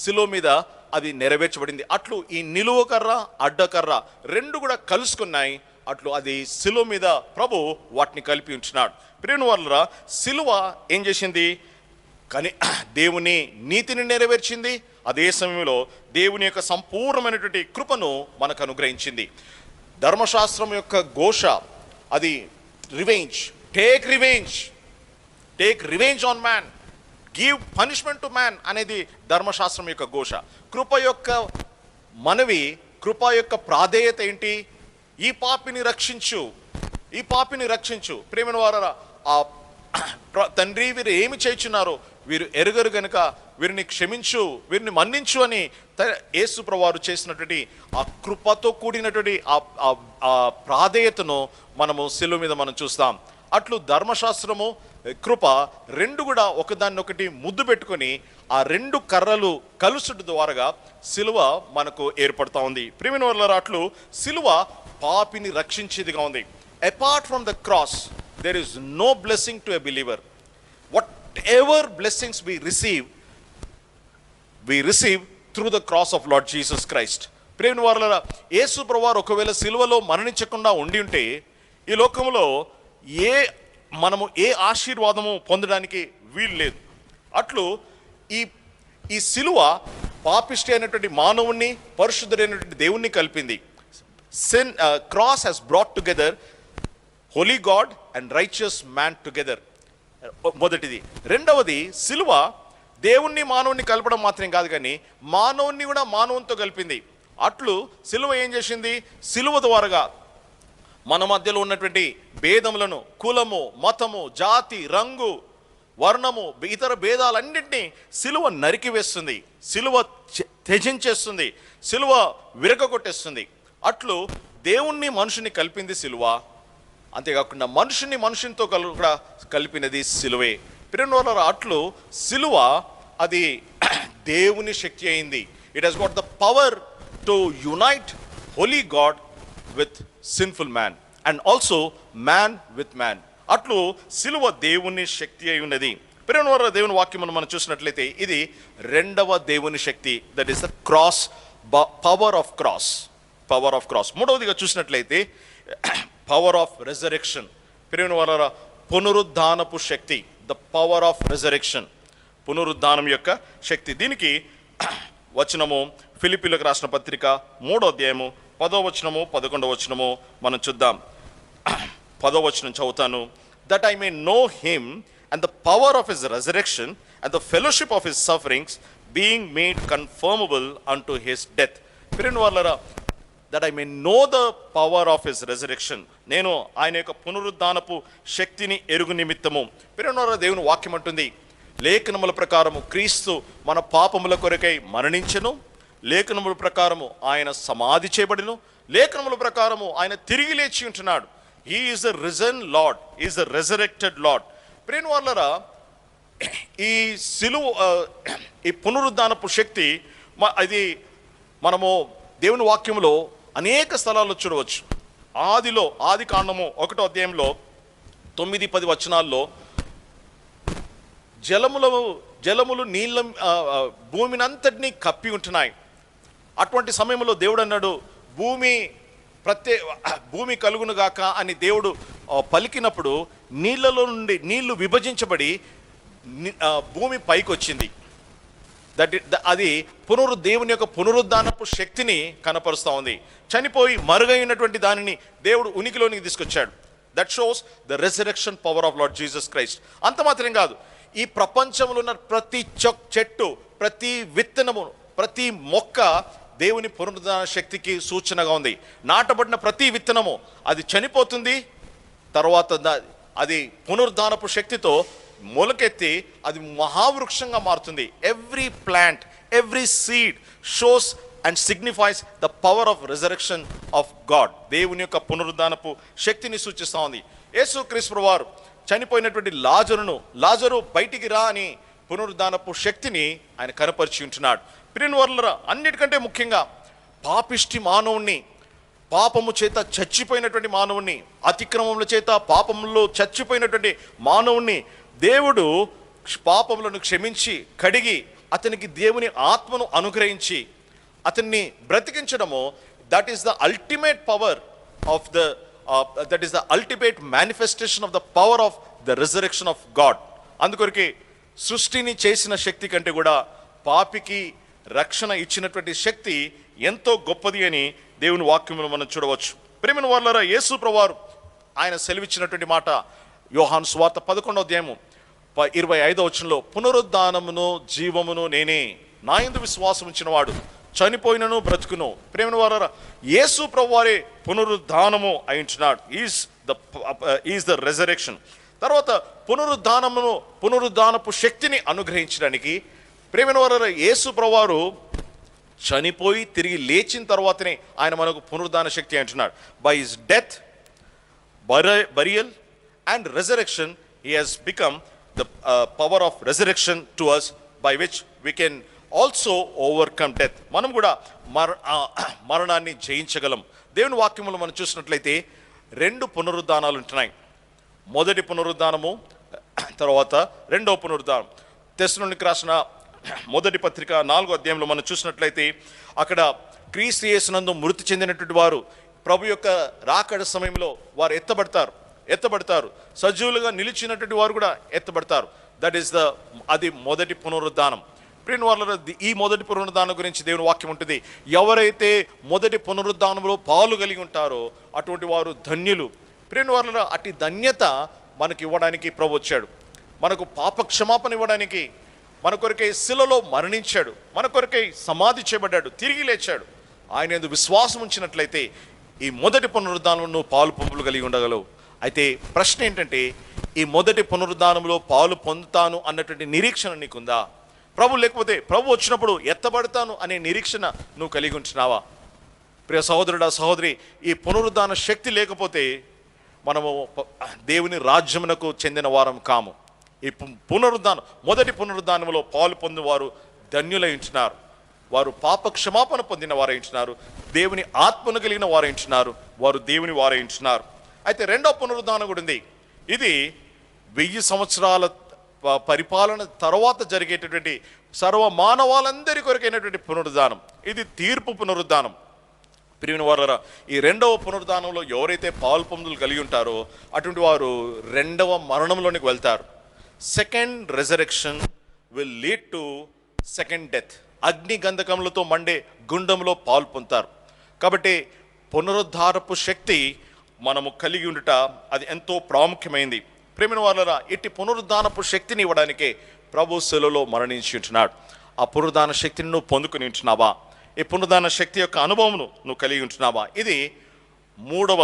సిలువ మీద అది నెరవేర్చబడింది. అట్లు ఈ నిలువ కర్ర, అడ్డకర్ర రెండు కూడా కలుసుకున్నాయి. అట్లు అది సిలువ మీద ప్రభు వాటిని కలిపి ఉంటున్నాడు. ప్రియమైన వారలారా, సిలువ ఏం చేసింది? కానీ దేవుని నీతిని నెరవేర్చింది. అదే సమయంలో దేవుని యొక్క సంపూర్ణమైనటువంటి కృపను మనకు అనుగ్రహించింది. ధర్మశాస్త్రం యొక్క ఘోష అది revenge, take revenge on man, give punishment to man అనేది ధర్మశాస్త్రం యొక్క ఘోష. కృప యొక్క మనవి, కృప యొక్క ప్రాధేయత ఏంటి? ఈ పాపిని రక్షించు. ప్రియమైన వారలారా, ఆ తండ్రి వీరు ఏమి చేయుచున్నారో వీరు ఎరుగరు గనుక వీరిని క్షమించు, వీరిని మన్నించు అని యేసు ప్రభువారు చేసినటువంటి ఆ కృపతో కూడినటువంటి ఆ ప్రాధేయతను మనము శిలువ మీద మనం చూస్తాం. అట్లు ధర్మశాస్త్రము, కృప రెండు కూడా ఒకదాన్నొకటి ముద్దు పెట్టుకొని ఆ రెండు కర్రలు కలుసుట ద్వారాగా సిలువ మనకు ఏర్పడతా ఉంది. ప్రియమైన వారలారా, అట్లు సిలువ పాపిని రక్షించేదిగా ఉంది. Apart from the cross there is no blessing to a believer. Whatever blessings we receive through the cross of Lord Jesus Christ. ప్రియమైన వారలారా, యేసు ప్రభువారు ఒకవేళ సిలువలో మరణించకుండా ఉండి ఉంటే ఈ లోకంలో మనము ఏ ఆశీర్వాదము పొందడానికి వీలు లేదు. అట్లు ఈ సిలువ పాపిష్టి అయినటువంటి మానవుణ్ణి పరిశుద్ధుడైనటువంటి దేవుణ్ణి కలిపింది. Cross has brought together holy God and righteous man together. మొదటిది. రెండవది, సిలువ దేవుణ్ణి మానవుణ్ణి కలపడం మాత్రం కాదు, కానీ మానవుణ్ణి కూడా మానవునితో కలిపింది. అట్లు సిలువ ఏం చేసింది? సిలువ ద్వారాగా మన మధ్యలో ఉన్నటువంటి భేదములను, కులము, మతము, జాతి, రంగు, వర్ణము, ఇతర భేదాలన్నింటినీ సిలువ నరికివేస్తుంది, సిలువ త్యజించేస్తుంది, సిలువ విరగొట్టేస్తుంది. అట్లు దేవుణ్ణి మనుషుని కలిపింది సిలువ. అంతేకాకుండా మనుషునితో కూడా కలిపినది సిలువే. ప్రియమైన అట్లు సిలువ అది దేవుని శక్తి అయింది. It has got the power to unite Holi God with sinful man and also man with man. అట్లు సిలువ దేవుని శక్తి అయి ఉన్నది. ప్రియమైన దేవుని వాక్యం మనం చూసినట్లయితే ఇది రెండవ దేవుని శక్తి, that is the cross, power of cross. మూడవదిగా చూసినట్లయితే పవర్ ఆఫ్ రెజరెక్షన్. ప్రియమైన వారలారా, పునరుద్ధానపు శక్తి, ద పవర్ ఆఫ్ రెజరెక్షన్, పునరుద్ధానం యొక్క శక్తి. దీనికి వచనము ఫిలిప్పీలకు రాసిన పత్రిక 3వ అధ్యాయము 10వ వచనము 11వ వచనము మనం చూద్దాం. 10వ వచనం చదువుతాను. That I may know him and the power of his resurrection and the fellowship of his sufferings being made conformable unto his death. ప్రియమైన వారలారా, that I may know the power of his resurrection, నేను ఆయన యొక్క పునరుద్ధానపు శక్తిని ఎరుగు నిమిత్తము. ప్రియమైన దేవుని వాక్యం అంటుంది, లేఖనముల ప్రకారము క్రీస్తు మన పాపముల కొరకై మరణించెను, లేఖనముల ప్రకారము ఆయన సమాధి చేయబడిను, లేఖనముల ప్రకారము ఆయన తిరిగి లేచి ఉంటున్నాడు. He is the risen Lord, is the resurrected Lord. ప్రియమైన వారలారా, ఈ ఈ పునరుద్ధానపు శక్తి అది మనము దేవుని వాక్యంలో అనేక స్థలాల్లో చూడవచ్చు. ఆది కాండము 1వ అధ్యాయంలో 9-10 వచనాల్లో జలములు నీళ్ళ భూమినంతటినీ కప్పి ఉంటున్నాయి. అటువంటి సమయంలో దేవుడు అన్నాడు, భూమి కలుగును గాక అని దేవుడు పలికినప్పుడు నీళ్ళలో నుండి నీళ్లు విభజించబడి భూమి పైకి వచ్చింది. అది దేవుని యొక్క పునరుద్ధానపు శక్తిని కనపరుస్తూ ఉంది. చనిపోయి మరుగైనటువంటి దానిని దేవుడు ఉనికిలోనికి తీసుకొచ్చాడు. That shows the resurrection power of Lord Jesus Christ. అంత మాత్రం కాదు, ఈ ప్రపంచంలో ఉన్న ప్రతి చెట్టు, ప్రతి విత్తనము, ప్రతి మొక్క దేవుని పునరుద్ధాన శక్తికి సూచనగా ఉంది. నాటబడిన ప్రతి విత్తనము అది చనిపోతుంది, తర్వాత అది పునరుద్ధానపు శక్తితో మొలకెత్తి అది మహావృక్షంగా మారుతుంది. Every plant, every seed shows and signifies the power of resurrection of God. దేవుని యొక్క పునరుద్ధానపు శక్తిని సూచిస్తూ ఉంది. యేసుక్రీస్తు వారు చనిపోయినటువంటి లాజరు బయటికి రా అని పునరుద్ధానపు శక్తిని ఆయన కనపరిచి ఉంటున్నాడు. ప్రియమైన వారలారా, అన్నిటికంటే ముఖ్యంగా పాపిష్టి మానవుణ్ణి, పాపము చేత చచ్చిపోయినటువంటి మానవుణ్ణి, అతిక్రమముల చేత పాపములో చచ్చిపోయినటువంటి మానవుణ్ణి దేవుడు పాపములను క్షమించి కడిగి అతనికి దేవుని ఆత్మను అనుగ్రహించి అతన్ని బ్రతికించడము, that is the ultimate power of the that is the ultimate manifestation of the power of the resurrection of God. అందుకొరకే సృష్టిని చేసిన శక్తి కంటే కూడా పాపికి రక్షణ ఇచ్చినటువంటి శక్తి ఎంతో గొప్పది అని దేవుని వాక్యమును మనం చూడవచ్చు. ప్రేమైన వారలారా, యేసు ప్రభువారు ఆయన సెలవిచ్చినటువంటి మాట యోహాను సువార్త 11వ అధ్యాయము 25వ వచనంలో, పునరుద్ధానమును జీవమును నేనే, నా యందు విశ్వాసం ఉంచిన వాడు చనిపోయినను బ్రతుకును. ప్రేమైన వారలారా, యేసు ప్రభువారే పునరుద్ధానము అయించున్నాడు. Is the resurrection. తర్వాత పునరుద్ధానపు శక్తిని అనుగ్రహించడానికి ప్రేమైన వారలారా, యేసు ప్రభువారు చనిపోయి తిరిగి లేచిన తర్వాతనే ఆయన మనకు పునరుద్ధాన శక్తి అంటున్నాడు. By his death, burial and resurrection he has become the power of resurrection to us, by which we can also overcome death. మనం కూడా మరణాన్ని జయించగలం. దేవుని వాక్యములు మనం చూసినట్లయితే 2 పునరుద్ధానాలు ఉంటున్నాయి. మొదటి పునరుద్ధానము, తర్వాత రెండవ పునరుద్ధానం. తెస్సలోనికీయులకు రాసిన మొదటి పత్రిక 4వ అధ్యాయంలో మనం చూసినట్లయితే అక్కడ క్రీస్తు యేసునందు మృతి చెందినటువంటి వారు ప్రభు యొక్క రాకడ సమయంలో వారు ఎత్తబడతారు. సజీవులుగా నిలిచినటువంటి వారు కూడా ఎత్తబడతారు. దట్ ఈస్ అది మొదటి పునరుద్ధానం. ప్రియ వారలారా, ఈ మొదటి పునరుద్ధానం గురించి దేవుని వాక్యం ఉంటుంది. ఎవరైతే మొదటి పునరుద్ధానంలో పాలు కలిగి ఉంటారో అటువంటి వారు ధన్యులు. ప్రియ వారలారా, అట్టి ధన్యత మనకి ఇవ్వడానికి ప్రభు వచ్చాడు. మనకు పాప క్షమాపణ ఇవ్వడానికి మన కొరకై శిలలో మరణించాడు, మన కొరకై సమాధి చేయబడ్డాడు, తిరిగి లేచాడు. ఆయన యందు విశ్వాసం ఉంచినట్లయితే ఈ మొదటి పునరుద్ధానంలో పాలు పంపులు కలిగి ఉండగలవు. అయితే ప్రశ్న ఏంటంటే, ఈ మొదటి పునరుద్ధానంలో పాలు పొందుతాను అన్నటువంటి నిరీక్షణ నీకుందా? లేకపోతే ప్రభు వచ్చినప్పుడు ఎత్తబడతాను అనే నిరీక్షణ నువ్వు కలిగి ఉంటున్నావా? ప్రియ సహోదరుడా, సహోదరి, ఈ పునరుద్ధాన శక్తి లేకపోతే మనము దేవుని రాజ్యమునకు చెందిన వారం కాము. ఈ మొదటి పునరుద్ధానంలో పాలు పొందినవారు ధన్యులై ఉంటున్నారు. వారు పాప క్షమాపణ పొందిన వారై ఉంటున్నారు, దేవుని ఆత్మను కలిగిన వారై ఉంటున్నారు, వారు దేవుని వారై ఉంటున్నారు. అయితే రెండవ పునరుద్ధానం కూడా ఉంది. ఇది 1000 సంవత్సరాల పరిపాలన తర్వాత జరిగేటటువంటి సర్వ మానవాళందరి కొరకైనటువంటి పునరుద్ధానం. ఇది తీర్పు పునరుద్ధానం. ప్రియమైన వారలారా, ఈ రెండవ పునరుద్ధానంలో ఎవరైతే పాలు పొందులు కలిగి ఉంటారో అటువంటి వారు రెండవ మరణంలోనికి వెళ్తారు. Second resurrection will lead to second death. అగ్ని గంధకములతో మండే గుండంలో పాలు పొందుతారు. కాబట్టి పునరుద్ధారపు శక్తి మనము కలిగి ఉండుట అది ఎంతో ప్రాముఖ్యమైంది. ప్రియమైన వారలారా, ఇట్టి పునరుద్ధానపు శక్తిని ఇవ్వడానికే ప్రభు శిలువలో మరణించి ఉంటున్నాడు. ఆ పునరుద్ధాన శక్తిని నువ్వు పొందుకుని ఉంటున్నావా? ఈ పునరుద్ధాన శక్తి యొక్క అనుభవమును నువ్వు కలిగి ఉంటున్నావా? ఇది మూడవ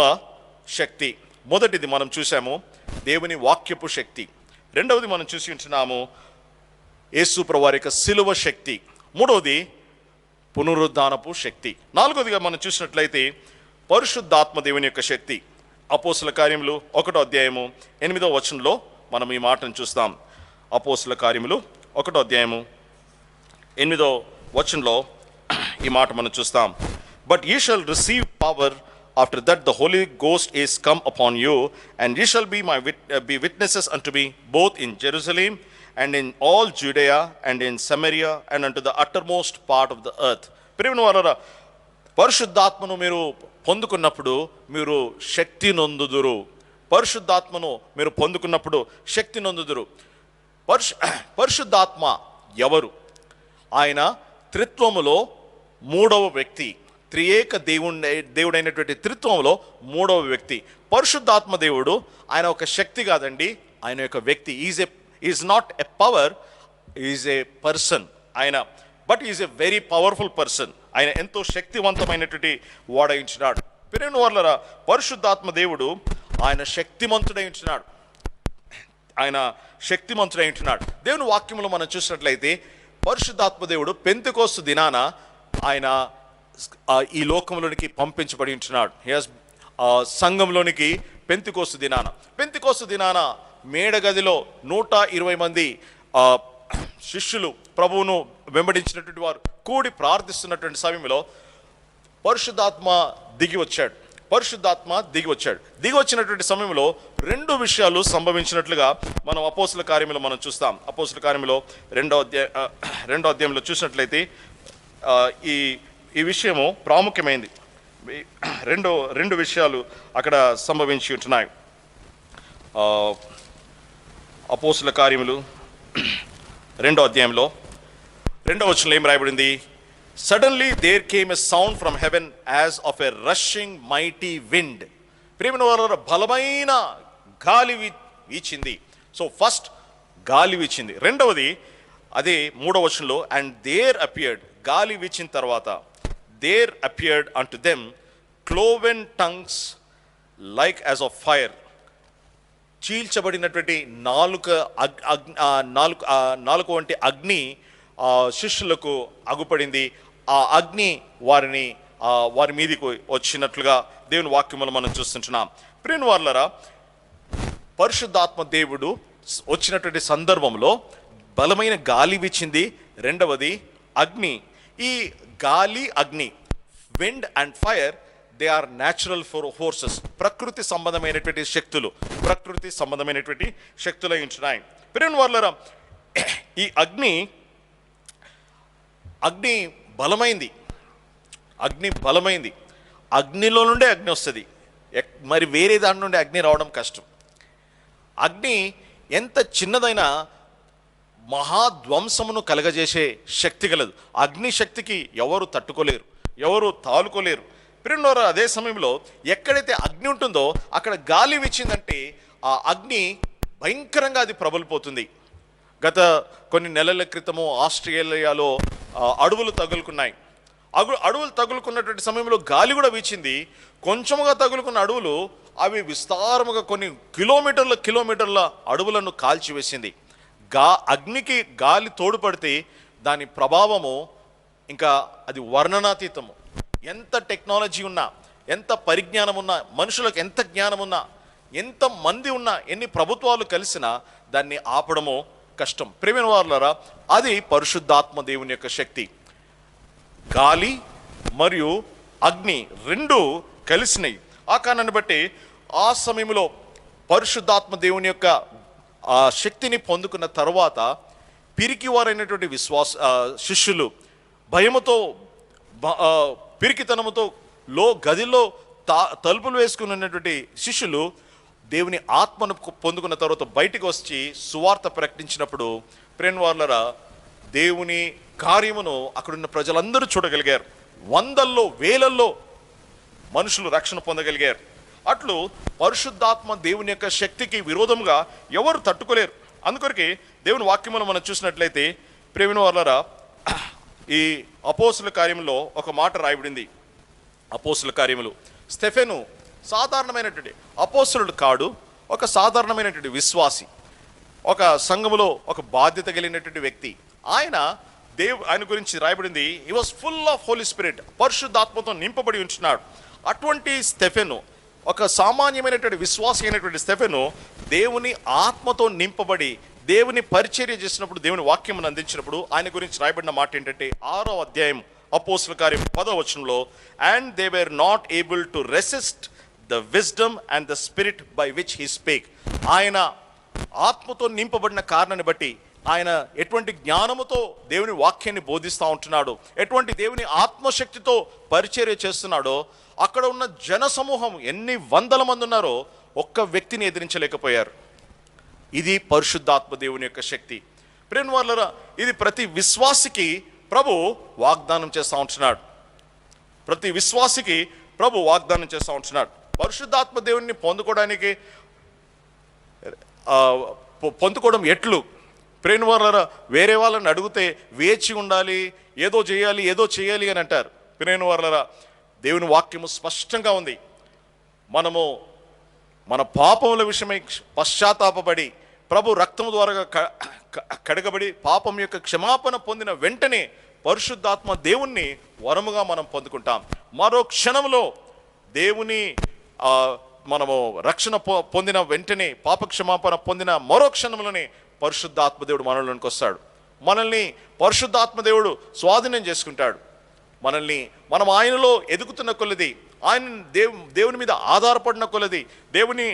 శక్తి. మొదటిది మనం చూసాము దేవుని వాక్యపు శక్తి. రెండవది మనం చూసి ఉంటున్నాము యేసు ప్రభువారి యొక్క శిలువ శక్తి. మూడవది పునరుద్ధానపు శక్తి. నాలుగవదిగా మనం చూసినట్లయితే పరిశుద్ధాత్మ దేవుని యొక్క శక్తి. అపోస్తుల కార్యములు 1వ అధ్యాయము 8వ వచనంలో మనం ఈ మాటను చూస్తాం. అపోస్తుల కార్యములు 1వ అధ్యాయము 8వ వచనంలో ఈ మాట మనం చూస్తాం. But you shall receive power after that the Holy Ghost is come upon you, and ye shall be my witnesses unto me both in Jerusalem and in all Judea and in Samaria and unto the uttermost part of the earth. ప్రియమైన వారలారా, పరిశుద్ధాత్మను మీరు పొందుకున్నప్పుడు మీరు శక్తి నొందుదురు. పరిశుద్ధాత్మను మీరు పొందుకున్నప్పుడు శక్తి నొందుదురు. పరిశుద్ధాత్మ ఎవరు? ఆయన త్రిత్వములో మూడవ వ్యక్తి. త్రియేక దేవుడైనటువంటి త్రిత్వంలో మూడవ వ్యక్తి పరిశుద్ధాత్మ దేవుడు. ఆయన ఒక శక్తి కాదండి, ఆయన యొక్క వ్యక్తి. Is not a power, is a person. ఆయన but is a very powerful person. ఆయన ఎంతో శక్తివంతమైనటువంటి వాడయించినాడు. ప్రియమైన వారలారా, పరిశుద్ధాత్మ దేవుడు ఆయన శక్తిమంతుడై ఉంటున్నాడు. ఆయన శక్తిమంతుడై ఉంటున్నాడు. దేవుని వాక్యంలో మనం చూసినట్లయితే పరిశుద్ధాత్మ దేవుడు పెంతెకోస్తు దినాన ఆయన ఈ లోకంలోనికి పంపించబడి ఉంటున్నాడు. సంఘంలోనికి పెంతెకోస్తు దినాన మేడగదిలో 120 మంది శిష్యులు ప్రభువును వెంబడించినటువంటి వారు కూడి ప్రార్థిస్తున్నటువంటి సమయంలో పరిశుద్ధాత్మ దిగి వచ్చాడు. దిగి వచ్చినటువంటి సమయంలో 2 విషయాలు సంభవించినట్లుగా మనం అపోస్తుల కార్యములో మనం చూస్తాం. అపోస్తుల కార్యములో 2వ అధ్యాయంలో చూసినట్లయితే ఈ విషయము ప్రాముఖ్యమైంది. రెండు విషయాలు అక్కడ సంభవించి ఉంటున్నాయి. అపోస్తుల కార్యములు 2వ అధ్యాయంలో 2వ వచనంలో ఏం రాయబడింది? Suddenly there came a sound from heaven as of a rushing mighty wind. ప్రియమైన వారు, బలమైన గాలి వీచింది. సో ఫస్ట్ గాలి వీచింది. రెండవది అదే 3వ వచనంలో, అండ్ దేర్ అపియర్డ్, గాలి వీచిన తర్వాత there appeared unto them cloven tongues like as of fire. చీల్చబడినటువంటి నాలుక వంటి అగ్ని శిష్యులకు అగుపడింది. ఆ అగ్ని వారి మీదకి వచ్చినట్లుగా దేవుని వాక్యములు మనం చూస్తుంటున్నాం. ప్రియమైన వారలారా, పరిశుద్ధాత్మ దేవుడు వచ్చినటువంటి సందర్భంలో బలమైన గాలి వీచింది. రెండవది అగ్ని. ఈ గాలి, అగ్ని, wind and fire, they are natural forces. ప్రకృతి సంబంధమైనటువంటి శక్తులు ఉంటున్నాయి. ప్రియమైన వారలారా, ఈ అగ్ని బలమైంది. అగ్నిలో నుండే అగ్ని వస్తుంది. మరి వేరే దాని నుండి అగ్ని రావడం కష్టం. అగ్ని ఎంత చిన్నదైనా మహాధ్వంసమును కలగజేసే శక్తి కలదు. అగ్ని శక్తికి ఎవరు తట్టుకోలేరు, ఎవరు తాలుకోలేరు. ప్రియులారా, అదే సమయంలో ఎక్కడైతే అగ్ని ఉంటుందో అక్కడ గాలి వీచిందంటే ఆ అగ్ని భయంకరంగా అది ప్రబలిపోతుంది. గత కొన్ని నెలల క్రితము ఆస్ట్రేలియాలో అడవులు తగులుకున్నాయి. అడవులు తగులుకున్నటువంటి సమయంలో గాలి కూడా వీచింది. కొంచెముగా తగులుకున్న అడవులు అవి విస్తారముగా కొన్ని కిలోమీటర్ల అడవులను కాల్చివేసింది. అగ్నికి గాలి తోడుపడితే దాని ప్రభావము ఇంకా అది వర్ణనాతీతము. ఎంత టెక్నాలజీ ఉన్నా, ఎంత పరిజ్ఞానం ఉన్నా, మనుషులకు ఎంత జ్ఞానం ఉన్నా, ఎంత మంది ఉన్నా, ఎన్ని ప్రభుత్వాలు కలిసినా దాన్ని ఆపడము కష్టం. ప్రియమైన వారలారా, అది పరిశుద్ధాత్మ దేవుని యొక్క శక్తి. గాలి మరియు అగ్ని రెండు కలిసినాయి. ఆ కారణాన్ని బట్టి ఆ సమయంలో పరిశుద్ధాత్మ దేవుని యొక్క ఆ శక్తిని పొందుకున్న తర్వాత పిరికివారైనటువంటి శిష్యులు భయముతో, పిరికితనముతో గదిలో తలుపులు వేసుకుని ఉన్నటువంటి శిష్యులు దేవుని ఆత్మను పొందుకున్న తర్వాత బయటికి వచ్చి సువార్త ప్రకటించినప్పుడు, ప్రియవారులారా, దేవుని కార్యమును అక్కడున్న ప్రజలందరూ చూడగలిగారు. వందల్లో వేలల్లో మనుషులు రక్షణ పొందగలిగారు. అట్లు పరిశుద్ధాత్మ దేవుని యొక్క శక్తికి విరోధంగా ఎవరు తట్టుకోలేరు. అందుకొరకే దేవుని వాక్యమును మనం చూసినట్లయితే, ప్రియవారులారా, ఈ అపోస్తుల కార్యములో ఒక మాట రాయబడింది. అపోస్తుల కార్యములు, స్టెఫెను సాధారణమైనటువంటి అపోస్తులుడు కాడు, ఒక సాధారణమైనటువంటి విశ్వాసి, ఒక సంఘములో ఒక బాధ్యత కలిగినటువంటి వ్యక్తి. ఆయన గురించి రాయబడింది, he was full of Holy Spirit, పరిశుద్ధాత్మతో నింపబడి ఉంటున్నాడు. అటువంటి స్టెఫెను, ఒక సామాన్యమైనటువంటి విశ్వాసి అయినటువంటి స్టెఫెను దేవుని ఆత్మతో నింపబడి దేవుని పరిచర్య చేసినప్పుడు, దేవుని వాక్యమును అందించినప్పుడు ఆయన గురించి రాయబడిన మాట ఏంటంటే, 6వ అధ్యాయం అపోస్తుల కార్యం 10వ వచనంలో, and they were not able to resist the wisdom and the spirit by which he spake. ఆయన ఆత్మతో నింపబడిన కారణాన్ని బట్టి, ఆయన ఎటువంటి జ్ఞానముతో దేవుని వాక్యాన్ని బోధిస్తూ ఉంటున్నాడు, ఎటువంటి దేవుని ఆత్మశక్తితో పరిచర్య చేస్తున్నాడో, అక్కడ ఉన్న జన సమూహం ఎన్ని వందల మంది ఉన్నారో ఒక్క వ్యక్తిని ఎదిరించలేకపోయారు. ఇది పరిశుద్ధాత్మ దేవుని యొక్క శక్తి. ప్రియవారులారా, ఇది ప్రతి విశ్వాసికి ప్రభు వాగ్దానం చేస్తూ ఉంటున్నాడు. ప్రతి విశ్వాసికి ప్రభు వాగ్దానం చేస్తూ ఉంటున్నాడు. పరిశుద్ధాత్మ దేవుని పొందుకోవడం ఎట్లు? ప్రియవారులారా, వేరే వాళ్ళని అడిగితే వేచి ఉండాలి, ఏదో చేయాలి అని అంటారు. ప్రియవారులారా, దేవుని వాక్యము స్పష్టంగా ఉంది. మనము మన పాపముల విషయమై పశ్చాత్తాపపడి ప్రభు రక్తము ద్వారా కడగబడి పాపం యొక్క క్షమాపణ పొందిన వెంటనే పరిశుద్ధాత్మ దేవుణ్ణి వరముగా మనం పొందుకుంటాం. మరో క్షణంలో దేవుని మనము రక్షణ పొందిన వెంటనే, పాప క్షమాపణ పొందిన మరో క్షణంలోనే పరిశుద్ధాత్మ దేవుడు మనలోనికి వస్తాడు. మనల్ని పరిశుద్ధాత్మ దేవుడు స్వాధీనం చేసుకుంటాడు. మనం ఆయనలో ఎదుగుతున్న కొలది, ఆయన దేవుని మీద ఆధారపడిన కొలది, దేవుని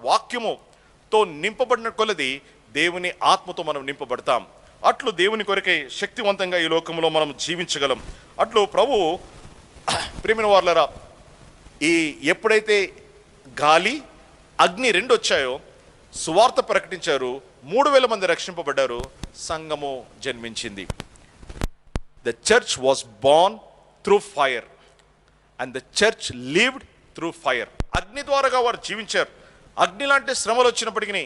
వాక్యముతో నింపబడిన కొలది దేవుని ఆత్మతో మనం నింపబడతాం. అట్లు దేవుని కొరకై శక్తివంతంగా ఈ లోకంలో మనం జీవించగలం. అట్లు ప్రభు, ప్రియమైన వారలారా, ఎప్పుడైతే గాలి, అగ్ని రెండు వచ్చాయో, సువార్త ప్రకటించారు, 3,000 మంది రక్షింపబడ్డారు, సంఘము జన్మించింది. The church was Born through fire and the church lived through fire. అగ్ని ద్వారాగా వారు జీవించారు. అగ్ని లాంటి శ్రమలు వచ్చినప్పటికీ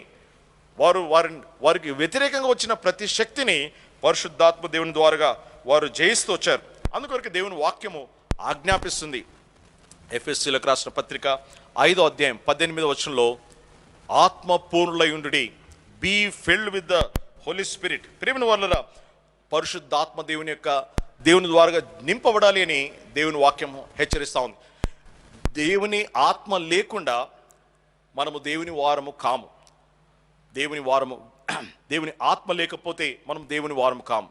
వారికి వ్యతిరేకంగా వచ్చిన ప్రతి శక్తిని పరిశుద్ధాత్మ దేవుని ద్వారాగా వారు జయిస్తూ వచ్చారు. అందుకొరకు దేవుని వాక్యము ఆజ్ఞాపిస్తుంది. ఎఫెసీయులకు రాసిన పత్రిక 5వ అధ్యాయం 18వ వచనంలో, ఆత్మ పూర్ణులై ఉండుడి, be filled with the Holi Spirit. ప్రియమైన వాళ్ళరా, పరిశుద్ధాత్మ దేవుని ద్వారాగా నింపబడాలి అని దేవుని వాక్యం హెచ్చరిస్తూ ఉంది. దేవుని ఆత్మ లేకుండా మనము దేవుని వారము కాము. దేవుని ఆత్మ లేకపోతే మనం దేవుని వారము కాము.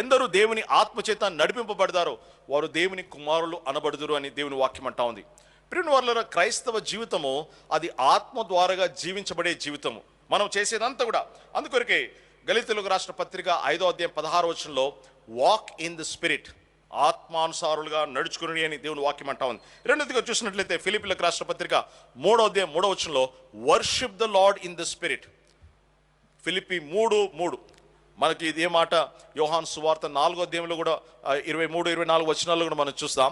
ఎందరూ దేవుని ఆత్మ చేత నడిపింపబడతారో వారు దేవుని కుమారులు అనబడుదురు అని దేవుని వాక్యం అంటా ఉంది. ప్రియమైన వాళ్ళ క్రైస్తవ జీవితము అది ఆత్మ ద్వారాగా జీవించబడే జీవితము. మనం చేసేదంతా కూడా అందుకొరకే గళితీయులకు రాసిన పత్రిక 5వ అధ్యాయం 16వ వచనంలో, వాక్ ఇన్ ది స్పిరిట్, ఆత్మానుసారులుగా నడుచుకుని అని దేవుని వాక్యం అంటా ఉంది. రెండోదిగా చూసినట్లయితే ఫిలిప్పీయులకు రాసిన పత్రిక 3వ అధ్యాయం 3వ వచనంలో, worship the lord in the spirit. Philippi 3:3 మనకి ఇదే మాట యోహాను సువార్త 4వ అధ్యాయంలో కూడా 23-24 వచనాల్లో కూడా మనం చూస్తాం.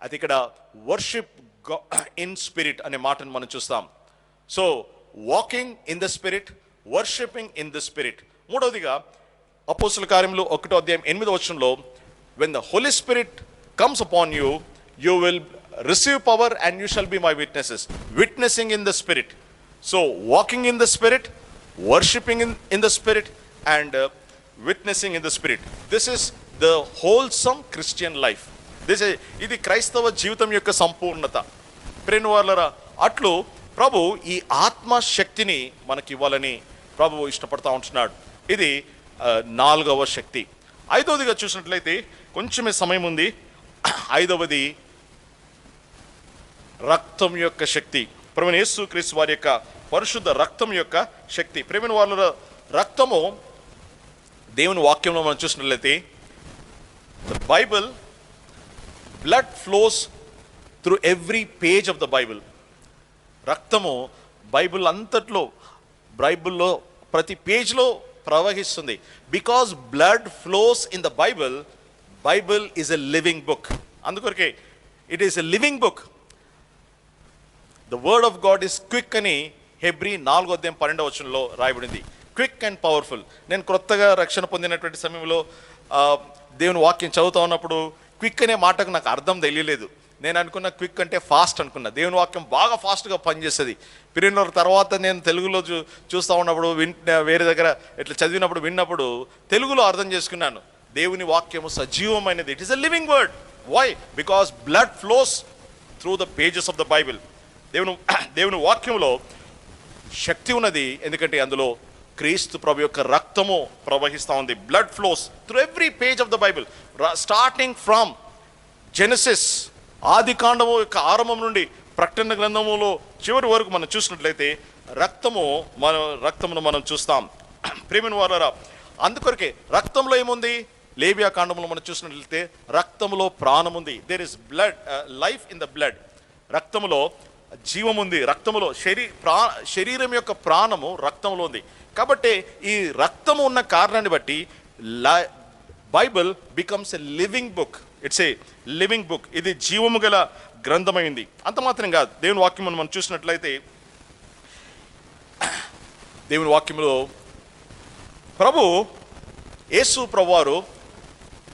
అది ఇక్కడ వర్షిప్ ఇన్ స్పిరిట్ అనే మాటను మనం చూస్తాం. So walking in the spirit, worshipping in the spirit. మూడవదిగా అపోస్తుల కార్యములు 1వ అధ్యాయం 8వ వచనంలో, when the Holy Spirit comes upon you, you will receive power and you shall be my witnesses. Witnessing in the spirit. So walking in the spirit, worshipping in the spirit and witnessing in the spirit. This is the wholesome Christian life. ఇది క్రైస్తవ జీవితం యొక్క సంపూర్ణత. ప్రియమైన వాళ్ళరా, అట్లు ప్రభు ఈ ఆత్మ శక్తిని మనకి ఇవ్వాలని ప్రభు ఇష్టపడతా ఉంటున్నాడు. ఇది 4వ శక్తి. 5వదిగా చూసినట్లయితే కొంచెమే సమయం ఉంది. 5వది రక్తం యొక్క శక్తి. ప్రభువైన యేసుక్రీస్తు వారి యొక్క పరిశుద్ధ రక్తం యొక్క శక్తి. ప్రియమైన వాళ్ళ రక్తము దేవుని వాక్యంలో మనం చూసినట్లయితే, the Bible, blood flows through every page of the Bible. రక్తము బైబిల్లో ప్రతి పేజ్లో ప్రవహిస్తుంది. Because blood flows in the Bible is a living book. అందుకొరకే it is a living book. The word of God is quick అని హెబ్రీ 4వ అధ్యాయం 12వ వచనంలో రాయబడింది. Quick and powerful. నేను కొత్తగా రక్షణ పొందినటువంటి సమయంలో దేవుని వాక్యం చదువుతా ఉన్నప్పుడు క్విక్ అనే మాటకు నాకు అర్థం తెలియలేదు. నేను అనుకున్న క్విక్ అంటే ఫాస్ట్ అనుకున్నా. దేవుని వాక్యం బాగా ఫాస్ట్గా పనిచేస్తుంది. పిరినోర్ తర్వాత నేను తెలుగులో చూస్తూ ఉన్నప్పుడు వేరే దగ్గర ఇట్లా చదివినప్పుడు విన్నప్పుడు తెలుగులో అర్థం చేసుకున్నాను. దేవుని వాక్యము సజీవమైనది. It is a living word. Why? Because blood flows through the pages of the Bible. దేవుని వాక్యంలో శక్తి ఉన్నది. ఎందుకంటే అందులో క్రీస్తు ప్రభు యొక్క రక్తము ప్రవహిస్తూ ఉంది. Blood flows through every page of the Bible, starting from Genesis, ఆది కాండము యొక్క ఆరంభం నుండి ప్రకటన గ్రంథములో చివరి వరకు మనం చూసినట్లయితే రక్తమును మనం చూస్తాం. ప్రియమైన వారరా, అందుకొరకే రక్తంలో ఏముంది? లేవియా కాండంలో మనం చూసినట్లయితే రక్తములో ప్రాణం ఉంది. There is blood, life in the blood. రక్తములో జీవం ఉంది. రక్తములో శరీరం యొక్క ప్రాణము రక్తంలో ఉంది. కాబట్టి ఈ రక్తము ఉన్న కారణాన్ని బట్టి Bible becomes a living book. It's a living book. ఇది జీవము గల గ్రంథమైంది. అంత మాత్రం కాదు, దేవుని వాక్యం మనం చూసినట్లయితే దేవుని వాక్యంలో యేసు ప్రభువారు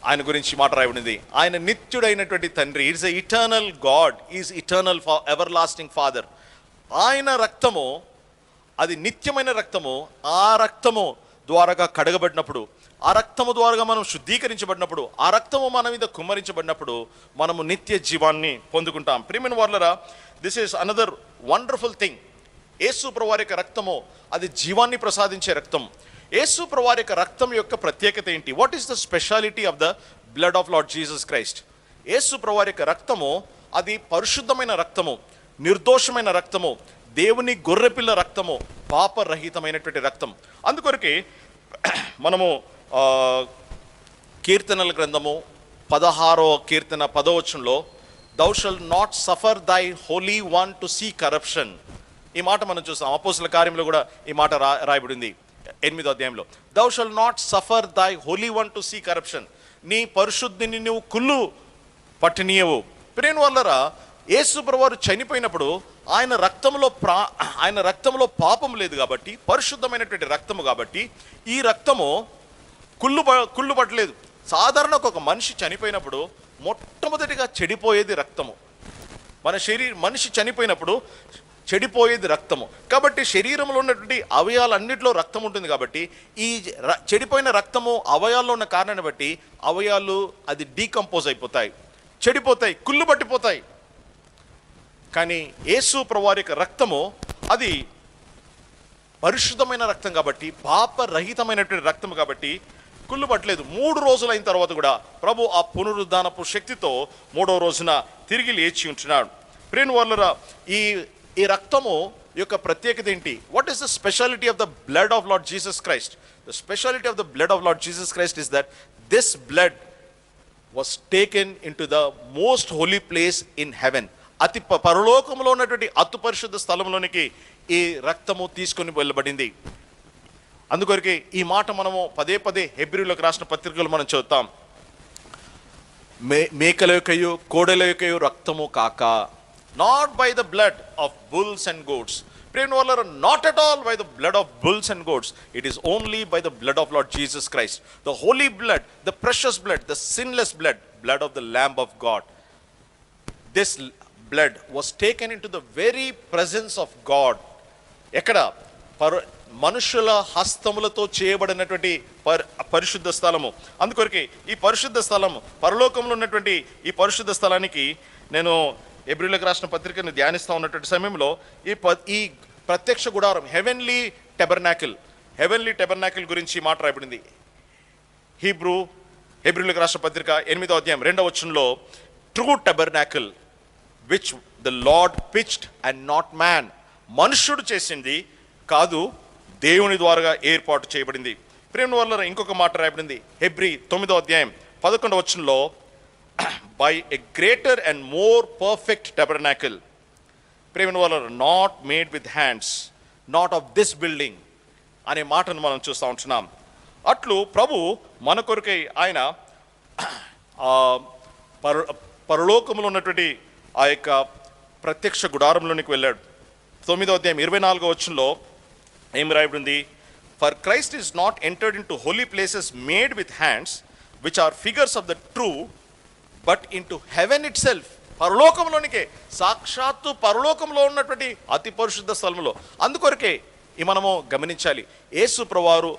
ఆయన గురించి మాట రాయబడింది. ఆయన నిత్యుడైనటువంటి తండ్రి. It's a eternal God, is eternal ever lasting father. ఆయన రక్తము అది నిత్యమైన రక్తము. ఆ రక్తము ద్వారాగా కడగబడినప్పుడు, ఆ రక్తము ద్వారా మనం శుద్ధీకరించబడినప్పుడు, ఆ రక్తము మన మీద కుమ్మరించబడినప్పుడు మనము నిత్య జీవాన్ని పొందుకుంటాం. ప్రియమైన వారలారా, this is another wonderful thing. యేసు ప్రభువారి యొక్క రక్తము అది జీవాన్ని ప్రసాదించే రక్తం. యేసు ప్రభువారి యొక్క రక్తం యొక్క ప్రత్యేకత ఏంటి? What is the speciality of the blood of Lord Jesus Christ? యేసు ప్రభువారి యొక్క రక్తము అది పరిశుద్ధమైన రక్తము, నిర్దోషమైన రక్తము, దేవుని గొర్రెపిల్ల రక్తము, పాపరహితమైనటువంటి రక్తం. అందుకొరకే మనము కీర్తనల గ్రంథము 16వ కీర్తన 10వ వచనంలో, thou shalt not suffer thy holy one to see corruption. ఈ మాట మనం చూస్తాం. అపోస్తల కార్యంలో కూడా ఈ మాట రాయబడింది 8వ అధ్యాయంలో. దౌ shall not suffer thy Holy One to see corruption. నీ పరిశుద్ధిని నువ్వు కుళ్ళు పట్టనీయవు. ప్రేమ వల్లరా, యేసు ప్రభువారు చనిపోయినప్పుడు ఆయన రక్తంలో పాపం లేదు కాబట్టి, పరిశుద్ధమైనటువంటి రక్తము కాబట్టి, ఈ రక్తము కుళ్ళు పట్టలేదు. సాధారణ ఒక మనిషి చనిపోయినప్పుడు మొట్టమొదటిగా చెడిపోయేది రక్తము. మనిషి చనిపోయినప్పుడు చెడిపోయేది రక్తము. కాబట్టి శరీరంలో ఉన్నటువంటి అవయవాలన్నిటిలో రక్తం ఉంటుంది కాబట్టి, ఈ చెడిపోయిన రక్తము అవయవాల్లో ఉన్న కారణాన్ని బట్టి అవయవాలు అది డీకంపోజ్ అయిపోతాయి, చెడిపోతాయి, కుళ్ళు పట్టిపోతాయి. కానీ యేసు ప్రభువారి యొక్క రక్తము అది పరిశుద్ధమైన రక్తం కాబట్టి, పాపరహితమైనటువంటి రక్తం కాబట్టి కుళ్ళు పట్టలేదు. 3 రోజులు అయిన తర్వాత కూడా ప్రభు ఆ పునరుద్ధానపు శక్తితో 3వ రోజున తిరిగి లేచి ఉంటున్నాడు. ప్రేమ వల్లరా, ఈ రక్తము యొక్క ప్రత్యేకత ఏంటి? What is the speciality of the blood of Lord Jesus Christ? The speciality of the blood of Lord Jesus Christ is that this blood was taken in to the most holy place in heaven. అతి పరలోకంలో ఉన్నటువంటి అతి పరిశుద్ధ స్థలంలోనికి ఈ రక్తము తీసుకొని వెళ్ళబడింది. అందుకొరకే ఈ మాట మనము పదే పదే హెబ్రీయులకు రాసిన పత్రికలు మనం చదువుతాం. మేకల యొక్కయు కోడెల యొక్కయు రక్తము కాక, not by the blood of bulls and goats. ప్రేమ వల్ల, not at all by the blood of bulls and goats. It is only by the blood of Lord Jesus Christ, the holy blood, the precious blood, the sinless blood, blood of the lamb of God. This blood was taken into the very presence of God. ఎక్కడ? మనుషుల హస్తములతో చేయబడినటువంటి పరిశుద్ధ స్థలము. అందుకొరకే ఈ పరిశుద్ధ స్థలము, పరలోకంలో ఉన్నటువంటి ఈ పరిశుద్ధ స్థలానికి నేను హెబ్రీయులకు రాసిన పత్రికను ధ్యానిస్తూ ఉన్నటువంటి సమయంలో ఈ ప్రత్యక్ష గుడారం, హెవెన్లీ టెబర్నాకిల్ గురించి మాట రాయబడింది. హెబ్రీయులకు రాసిన పత్రిక 8వ అధ్యాయం 2వ వచనంలో, true tabernacle which the Lord pitched and not man. మనుష్యుడు చేసింది కాదు, దేవుని ద్వారా ఏర్పాటు చేయబడింది. ప్రేమ వల్ల ఇంకొక మాట రాయబడింది హెబ్రీ 9వ అధ్యాయం 11వ వచనంలో, by a greater and more perfect tabernacle. ప్రేమ వల్ల, not made with hands, not of this building అనే మాటను మనం చూస్తూ ఉంటున్నాం. అట్లు ప్రభు మన కొరకై ఆయన పరలోకములో ఉన్నటువంటి ఆ యొక్క ప్రత్యక్ష గుడారంలోనికి వెళ్ళాడు. 9వ అధ్యాయం 24వ వచనంలో ఏం రాయబడింది? For Christ is not entered into holy places made with hands which are figures of the true, but into heaven itself. పరలోకంలోనికే, సాక్షాత్తు పరలోకంలో ఉన్నటువంటి అతి పరిశుద్ధ స్థలంలో. అందుకొరకే మనము గమనించాలి, యేసు ప్రభువారు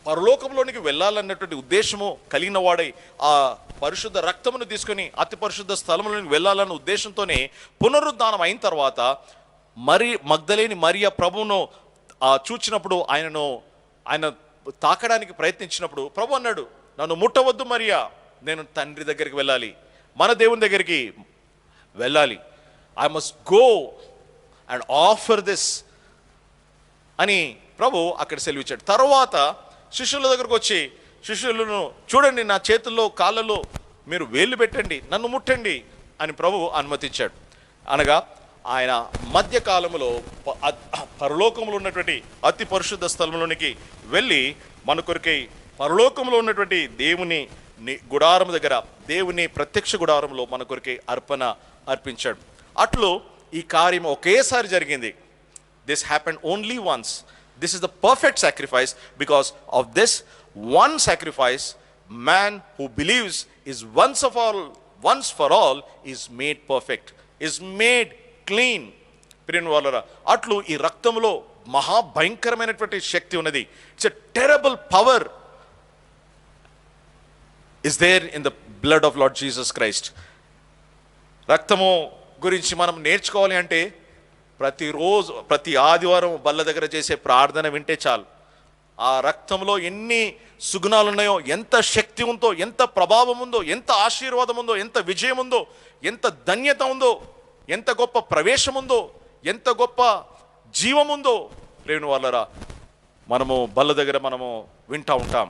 పరలోకంలోనికి వెళ్ళాలన్నటువంటి ఉద్దేశము కలిగిన వాడై ఆ పరిశుద్ధ రక్తమును తీసుకొని అతి పరిశుద్ధ స్థలంలోనికి వెళ్ళాలన్న ఉద్దేశంతోనే పునరుద్ధానం అయిన తర్వాత మగ్దలేని మరియ ప్రభువును చూచినప్పుడు ఆయన తాకడానికి ప్రయత్నించినప్పుడు ప్రభు అన్నాడు, నన్ను ముట్టవద్దు మరియా, నేను తండ్రి దగ్గరికి వెళ్ళాలి, మన దేవుని దగ్గరికి వెళ్ళాలి. I must go and offer this అని ప్రభు అక్కడ సెలవిచ్చాడు. తర్వాత శిష్యుల దగ్గరకు వచ్చి, శిష్యులను చూడండి, నా చేతుల్లో కాళ్ళలో మీరు వేళ్ళు పెట్టండి, నన్ను ముట్టండి అని ప్రభు అనుమతించాడు. అనగా ఆయన మధ్యకాలంలో పరలోకంలో ఉన్నటువంటి అతి పరిశుద్ధ స్థలంలోనికి వెళ్ళి మన కొరకై పరలోకంలో ఉన్నటువంటి దేవుని గుడారం దగ్గర, దేవుని ప్రత్యక్ష గుడారంలో మన కొరకై అర్పించాడు. అట్లు ఈ కార్యం ఒకేసారి జరిగింది. This happened only once. This is the perfect sacrifice. Because of this one sacrifice, man who believes is once for all is made perfect, is made clean. ప్రియమైన వాళ్ళరా, అట్లు ఈ రక్తంలో మహాభయంకరమైనటువంటి శక్తి ఉన్నది. It's a terrible power is there in the blood of Lord Jesus Christ. రక్తము గురించి మనం నేర్చుకోవాలి అంటే ప్రతిరోజు, ప్రతి ఆదివారం బల్ల దగ్గర చేసే ప్రార్థన వింటే చాలు. ఆ రక్తంలో ఎన్ని సుగుణాలు ఉన్నాయో, ఎంత శక్తి ఉందో, ఎంత ప్రభావం ఉందో, ఎంత ఆశీర్వాదం ఉందో, ఎంత విజయం ఉందో, ఎంత ధన్యత ఉందో, ఎంత గొప్ప ప్రవేశం ఉందో, ఎంత గొప్ప జీవం ఉందో. ప్రేమ వాళ్ళరా, మనము బల్ల దగ్గర మనము వింటూ ఉంటాం.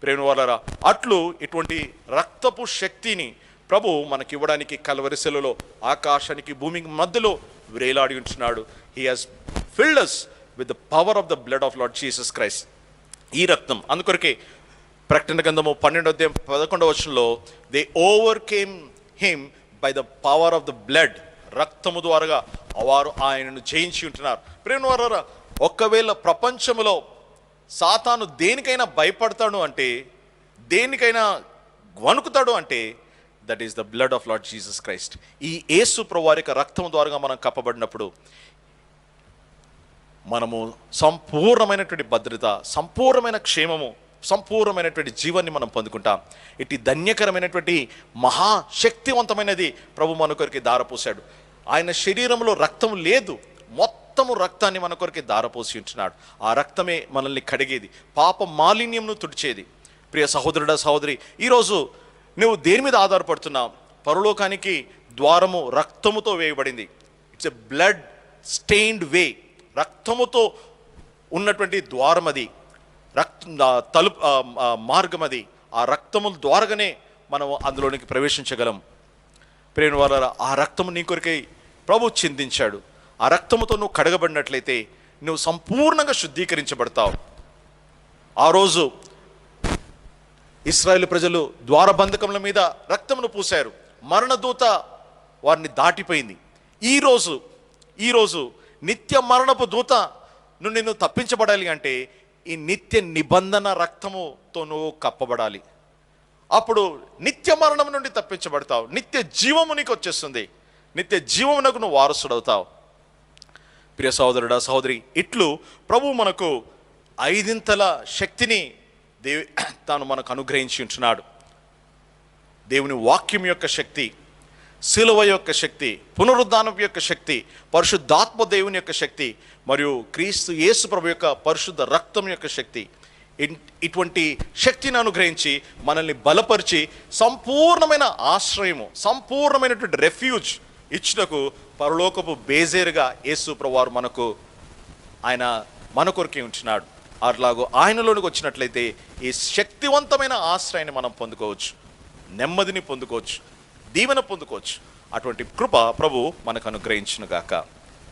ప్రేమ వాళ్ళరా, అట్లు ఇటువంటి రక్తపు శక్తిని ప్రభు మనకి ఇవ్వడానికి కల్వరి శిలువలో ఆకాశానికి భూమికి మధ్యలో వేలాడి ఉంటున్నాడు. He has filled us with the power of the blood of Lord Jesus Christ. ఈ రక్తం అందుకొరకే ప్రకటన గ్రంథము 12:11 they overcame him by the power of the blood. రక్తము ద్వారా వారు ఆయనను జయించి ఉంటున్నారు. ప్రేమవారా, ఒక్కవేళ ప్రపంచంలో సాతాను దేనికైనా భయపడతాడు అంటే, దేనికైనా వణుకుతాడు అంటే, that is the blood of Lord Jesus Christ. ఈ యేసు ప్రభువారి యొక్క రక్తం ద్వారా మనం కప్పబడినప్పుడు మనము సంపూర్ణమైనటువంటి భద్రత, సంపూర్ణమైన క్షేమము, సంపూర్ణమైనటువంటి జీవాన్ని మనం పొందుకుంటాం. ఇటు ధన్యకరమైనటువంటి మహాశక్తివంతమైనది ప్రభు మన కొరికి దారపోసాడు. ఆయన శరీరంలో రక్తం లేదు, మొత్తము రక్తాన్ని మన కొరికి దారపోసి ఉంటున్నాడు. ఆ రక్తమే మనల్ని కడిగేది, పాప మాలిన్యంను తుడిచేది. ప్రియ సహోదరుడా, సహోదరి, ఈరోజు నువ్వు దేని మీద ఆధారపడుతున్నావు? పరలోకానికి ద్వారము రక్తముతో వేయబడింది. ఇట్స్ ఎ బ్లడ్ స్టెయిన్డ్ వే. రక్తముతో ఉన్నటువంటి ద్వారం అది, తలుపు మార్గం అది. ఆ రక్తము ద్వారానే మనం అందులోనికి ప్రవేశించగలం. ప్రేమ వాళ్ళ ఆ రక్తము నీ కొరికై ప్రభు చిందించాడు. ఆ రక్తముతో నువ్వు కడగబడినట్లయితే నువ్వు సంపూర్ణంగా శుద్ధీకరించబడతావు. ఆ రోజు ఇశ్రాయేలు ప్రజలు ద్వారబంధకముల మీద రక్తమును పూశారు. మరణదూత వారిని దాటిపోయింది. ఈరోజు నిత్య మరణపు దూత నువ్వు నిన్ను తప్పించబడాలి అంటే ఈ నిత్య నిబంధన రక్తముతో నువ్వు కప్పబడాలి. అప్పుడు నిత్య మరణం నుండి తప్పించబడతావు. నిత్య జీవము నీకు వచ్చేస్తుంది. నిత్య జీవమునకు నువ్వు వారసుడవుతావు. ప్రియ సహోదరుడా, సహోదరి, ఇట్లు ప్రభు మనకు 5 శక్తిని తాను మనకు అనుగ్రహించి ఉంటున్నాడు. దేవుని వాక్యం యొక్క శక్తి, శిలువ యొక్క శక్తి, పునరుద్ధానం యొక్క శక్తి, పరిశుద్ధాత్మ దేవుని యొక్క శక్తి, మరియు క్రీస్తు యేసు ప్రభు యొక్క పరిశుద్ధ రక్తం యొక్క శక్తి. ఇటువంటి శక్తిని అనుగ్రహించి మనల్ని బలపరిచి సంపూర్ణమైన ఆశ్రయము, సంపూర్ణమైనటువంటి రెఫ్యూజ్ ఇచ్చుటకు పరలోకపు బేజేరుగా యేసు ప్రభువారు ఆయన మన కొరకే ఉంటున్నాడు. అట్లాగో ఆయనలోనికి వచ్చినట్లయితే ఈ శక్తివంతమైన ఆశ్రయాన్ని మనం పొందుకోవచ్చు, నెమ్మదిని పొందుకోవచ్చు, దీవెన పొందుకోవచ్చు. అటువంటి కృప ప్రభు మనకు అనుగ్రహించును గాక.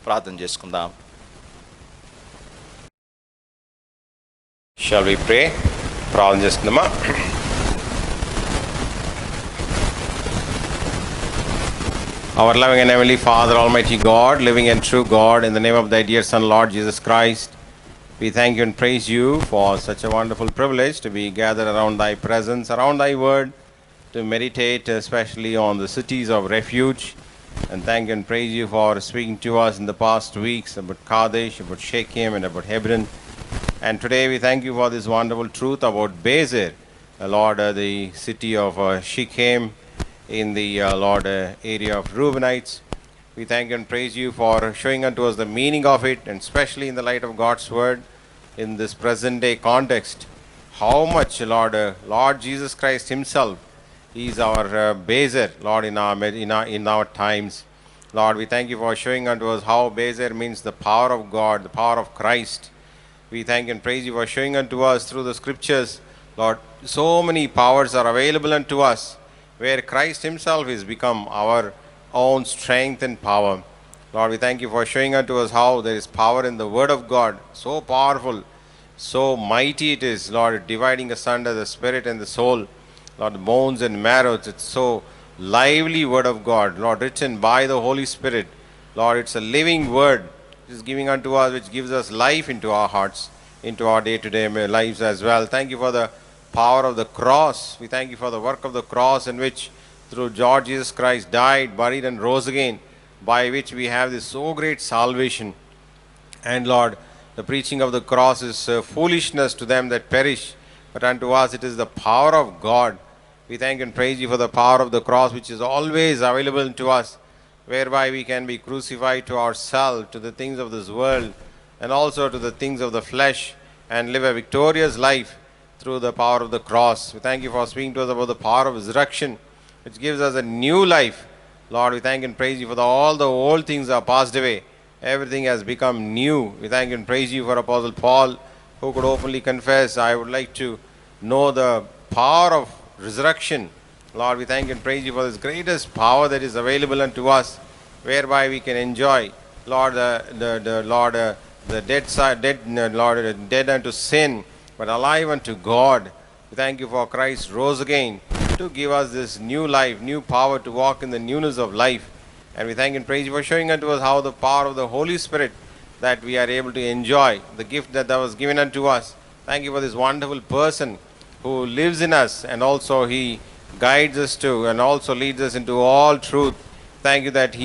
ప్రార్థన చేసుకుందాం. Shall we pray? ప్రార్థన చేసుకుందామా? Our loving and heavenly Father, Almighty God, living and true God, in the name of Thy dear Son, Lord Jesus Christ, we thank You and praise You for such a wonderful privilege to be gathered around Thy presence, around Thy Word, to meditate especially on the cities of refuge. And thank You and praise You for speaking to us in the past weeks about Kadesh, about Shechem, and about Hebron. And today we thank You for this wonderful truth about Bezer, Lord, the city of Shechem, in the area of Reubenites. We thank You and praise You for showing unto us the meaning of it, and especially in the light of God's word in this present day context, how much Lord Jesus Christ Himself is our Bezer, Lord, in our times. Lord, we thank You for showing unto us how Bezer means the power of God, the power of Christ. We thank and praise You for showing unto us through the scriptures, Lord, so many powers are available unto us, where Christ Himself is become our own strength and power. Lord, we thank You for showing unto us how there is power in the Word of God, so powerful, so mighty it is, Lord, dividing asunder the spirit and the soul, Lord, the bones and marrows. It's so lively Word of God, Lord, written by the Holy Spirit. Lord, it's a living Word, which is giving unto us, which gives us life into our hearts, into our day-to-day lives as well. Thank You for the power of the cross. We thank You for the work of the cross, in which through Lord Jesus Christ died, buried, and rose again, by which we have this so great salvation. And Lord, the preaching of the cross is foolishness to them that perish, but unto us it is the power of God. We thank and praise You for the power of the cross, which is always available to us, whereby we can be crucified to ourselves, to the things of this world, and also to the things of the flesh, and live a victorious life through the power of the cross. We thank You for speaking to us about the power of resurrection, which gives us a new life. Lord, we thank and praise You for all the old things are passed away. Everything has become new. We thank and praise You for Apostle Paul, who could openly confess, I would like to know the power of resurrection. Lord, we thank and praise You for this greatest power that is available unto us, whereby we can enjoy Lord, the dead side, dead unto sin, but alive unto God. We thank you for Christ rose again to give us this new life, new power to walk in the newness of life. And we thank and praise you for showing unto us how the power of the Holy Spirit that we are able to enjoy, the gift that was given unto us. Thank you for this wonderful person who lives in us, and also he guides us to and also leads us into all truth. Thank you that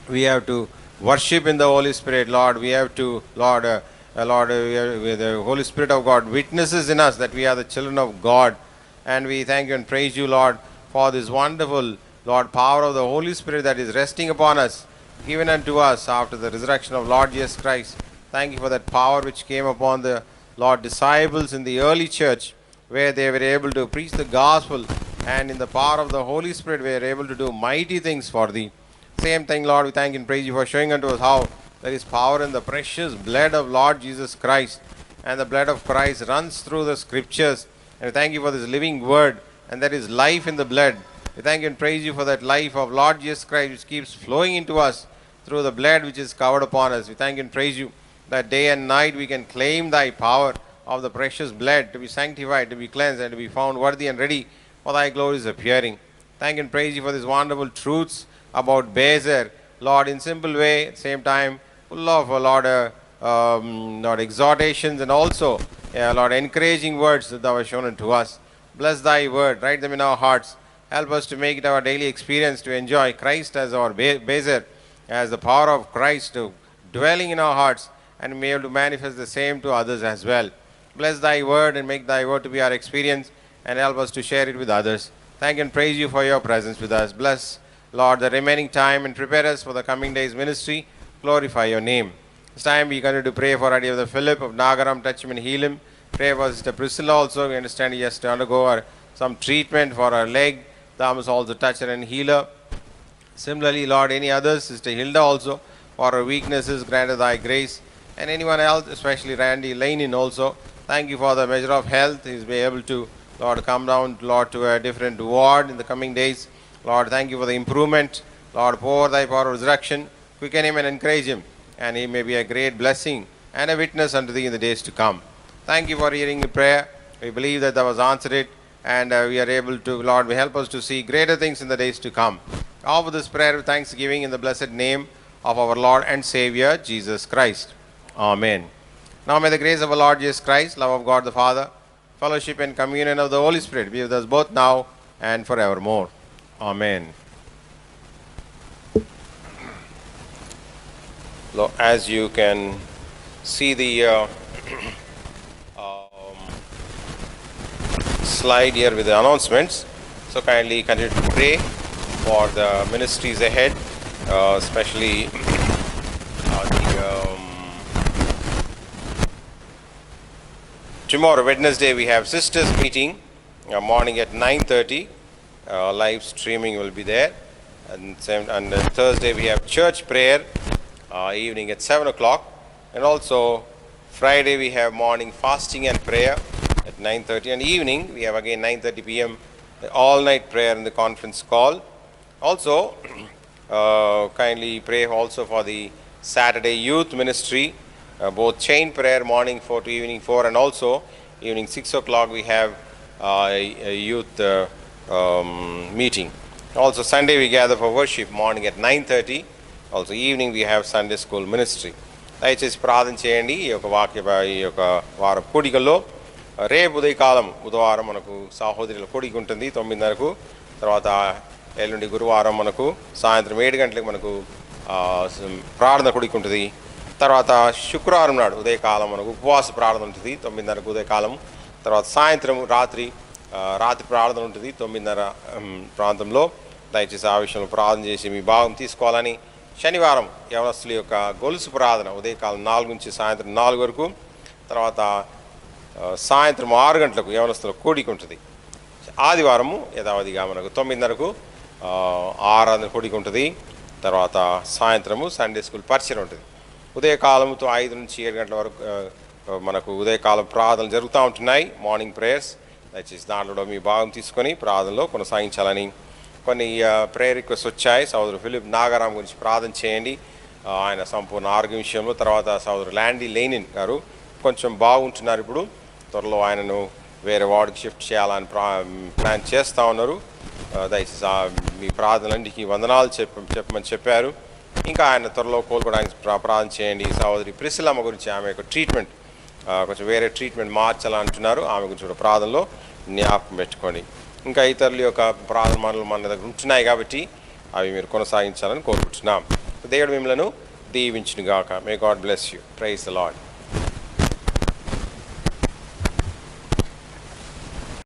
we have to worship in the Holy Spirit, Lord. We have to, Lord, the Holy Spirit of God witnesses in us that we are the children of God. And we thank you and praise you, Lord, for this wonderful, Lord, power of the Holy Spirit that is resting upon us, given unto us after the resurrection of Lord Jesus Christ. Thank you for that power which came upon the Lord disciples in the early church, where they were able to preach the gospel, and in the power of the Holy Spirit we are able to do mighty things for thee. Same thing, Lord, we thank and praise you for showing unto us how there is power in the precious blood of Lord Jesus Christ, and the blood of Christ runs through the scriptures. And we thank you for this living word, and there is life in the blood. We thank you and praise you for that life of Lord Jesus Christ which keeps flowing into us through the blood which is covered upon us. We thank you and praise you that day and night we can claim thy power of the precious blood to be sanctified, to be cleansed, and to be found worthy and ready for thy glory's appearing. Thank and praise you for these wonderful truths about Bezer, Lord, in simple way, at the same time, full of, Lord, exhortations, and also, Lord, encouraging words that thou hast shown unto us. Bless thy word, write them in our hearts. Help us to make it our daily experience to enjoy Christ as our Bezer, as the power of Christ to dwelling in our hearts, and be able to manifest the same to others as well. Bless thy word and make thy word to be our experience, and help us to share it with others. Thank and praise you for your presence with us. Bless, Lord, the remaining time, and prepare us for the coming day's ministry. Glorify your name. This time we continue to pray for our dear Philip of Nagaram, touch him and heal him. Pray for Sister Priscilla also. We understand he has to undergo some treatment for her leg. Thou must also touch her and heal her. Similarly, Lord, any others, Sister Hilda also, for her weaknesses, grant her thy grace. And anyone else, especially Randy Lanin also, thank you for the measure of health. He's be able to, Lord, come down, Lord, to a different ward in the coming days. Lord, thank you for the improvement. Lord, pour thy power of resurrection. Quicken him and encourage him, and he may be a great blessing and a witness unto thee in the days to come. Thank you for hearing the prayer. We believe that thou hast answered it, and we are able to, Lord, help us to see greater things in the days to come. Offer this prayer with thanksgiving in the blessed name of our Lord and Savior, Jesus Christ. Amen. Now may the grace of our Lord Jesus Christ, love of God the Father, fellowship and communion of the Holy Spirit be with us both now and forevermore. Amen. As you can see the slide here with the announcements, so kindly continue to pray for the ministries ahead, especially tomorrow, Wednesday, we have sisters meeting, morning at 9:30. Live streaming will be there, and Thursday we have church prayer, evening at 7 o'clock, and also Friday we have morning fasting and prayer at 9:30, and evening we have again 9:30 p.m. all night prayer in the conference call. Also, kindly pray also for the Saturday youth ministry, both chain prayer morning 4 to evening 4, and also evening 6 o'clock we have a youth meeting. Also Sunday we gather for worship morning at 9:30. Also evening we have Sunday school ministry. దయచేసి ప్రార్థన చేయండి. ఈ యొక్క ఈ యొక్క వారం కూడికల్లో రేపు ఉదయకాలం బుధవారం మనకు సహోదరుల కూడిక ఉంటుంది 9:30కు. తర్వాత ఎల్లుండి గురువారం మనకు సాయంత్రం 7 గంటలకు మనకు ప్రార్థన కూడిక ఉంటుంది. తర్వాత శుక్రవారం నాడు ఉదయకాలం మనకు ఉపవాస ప్రార్థన ఉంటుంది 9:30కు ఉదయకాలం. తర్వాత సాయంత్రం రాత్రి ప్రార్థన ఉంటుంది 9:30 ప్రాంతంలో. దయచేసి ఆ విషయంలో ప్రార్థన చేసి మీ భాగం తీసుకోవాలని. శనివారం యవనస్తుల యొక్క గొలుసు ప్రార్థన ఉదయకాలం 4 నుంచి సాయంత్రం 4 వరకు. తర్వాత సాయంత్రం 6 గంటలకు యవనస్తుల కూడిక ఉంటుంది. ఆదివారము యథావధిగా మనకు 9:30కు ఆరాధన కూడిక ఉంటుంది. తర్వాత సాయంత్రము సండే స్కూల్ పరిచయం ఉంటుంది. ఉదయకాలంతో 5 నుంచి 7 గంటల వరకు మనకు ఉదయకాలం ప్రార్థనలు జరుగుతూ ఉంటున్నాయి, మార్నింగ్ ప్రేయర్స్. దయచేసి దాంట్లో మీ భాగం తీసుకొని ప్రార్థనలో కొనసాగించాలని. కొన్ని ప్రేయర్ రిక్వెస్ట్ వచ్చాయి. సోదరు ఫిలిప్ నాగారాం గురించి ప్రార్థన చేయండి. ఆయన సంపూర్ణ ఆరోగ్య విషయంలో. తర్వాత సోదరు ల్యాండీ లెనిన్ గారు కొంచెం బాగుంటున్నారు ఇప్పుడు. త్వరలో ఆయనను వేరే వార్డుకి షిఫ్ట్ చేయాలని ప్లాన్ చేస్తూ ఉన్నారు. దయచేసి మీ ప్రార్థనలన్నిటికీ వందనాలు చెప్పమని చెప్పారు. ఇంకా ఆయన త్వరలో కోలుకోవడానికి ప్రార్థన చేయండి. సహోదరి ప్రిసిలమ్మ గురించి ఆమె యొక్క ట్రీట్మెంట్ కొంచెం వేరే ట్రీట్మెంట్ మార్చాలంటున్నారు. ఆమె గురించి కూడా ప్రార్థనలో జ్ఞాపకం పెట్టుకోండి. ఇంకా ఇతరుల యొక్క ప్రార్థన మనలు మన దగ్గర ఉంటున్నాయి కాబట్టి అవి మీరు కొనసాగించాలని కోరుకుంటున్నాం. దేవుడు మిమ్మలను దీవించును గాక. May God bless you. Praise the lord.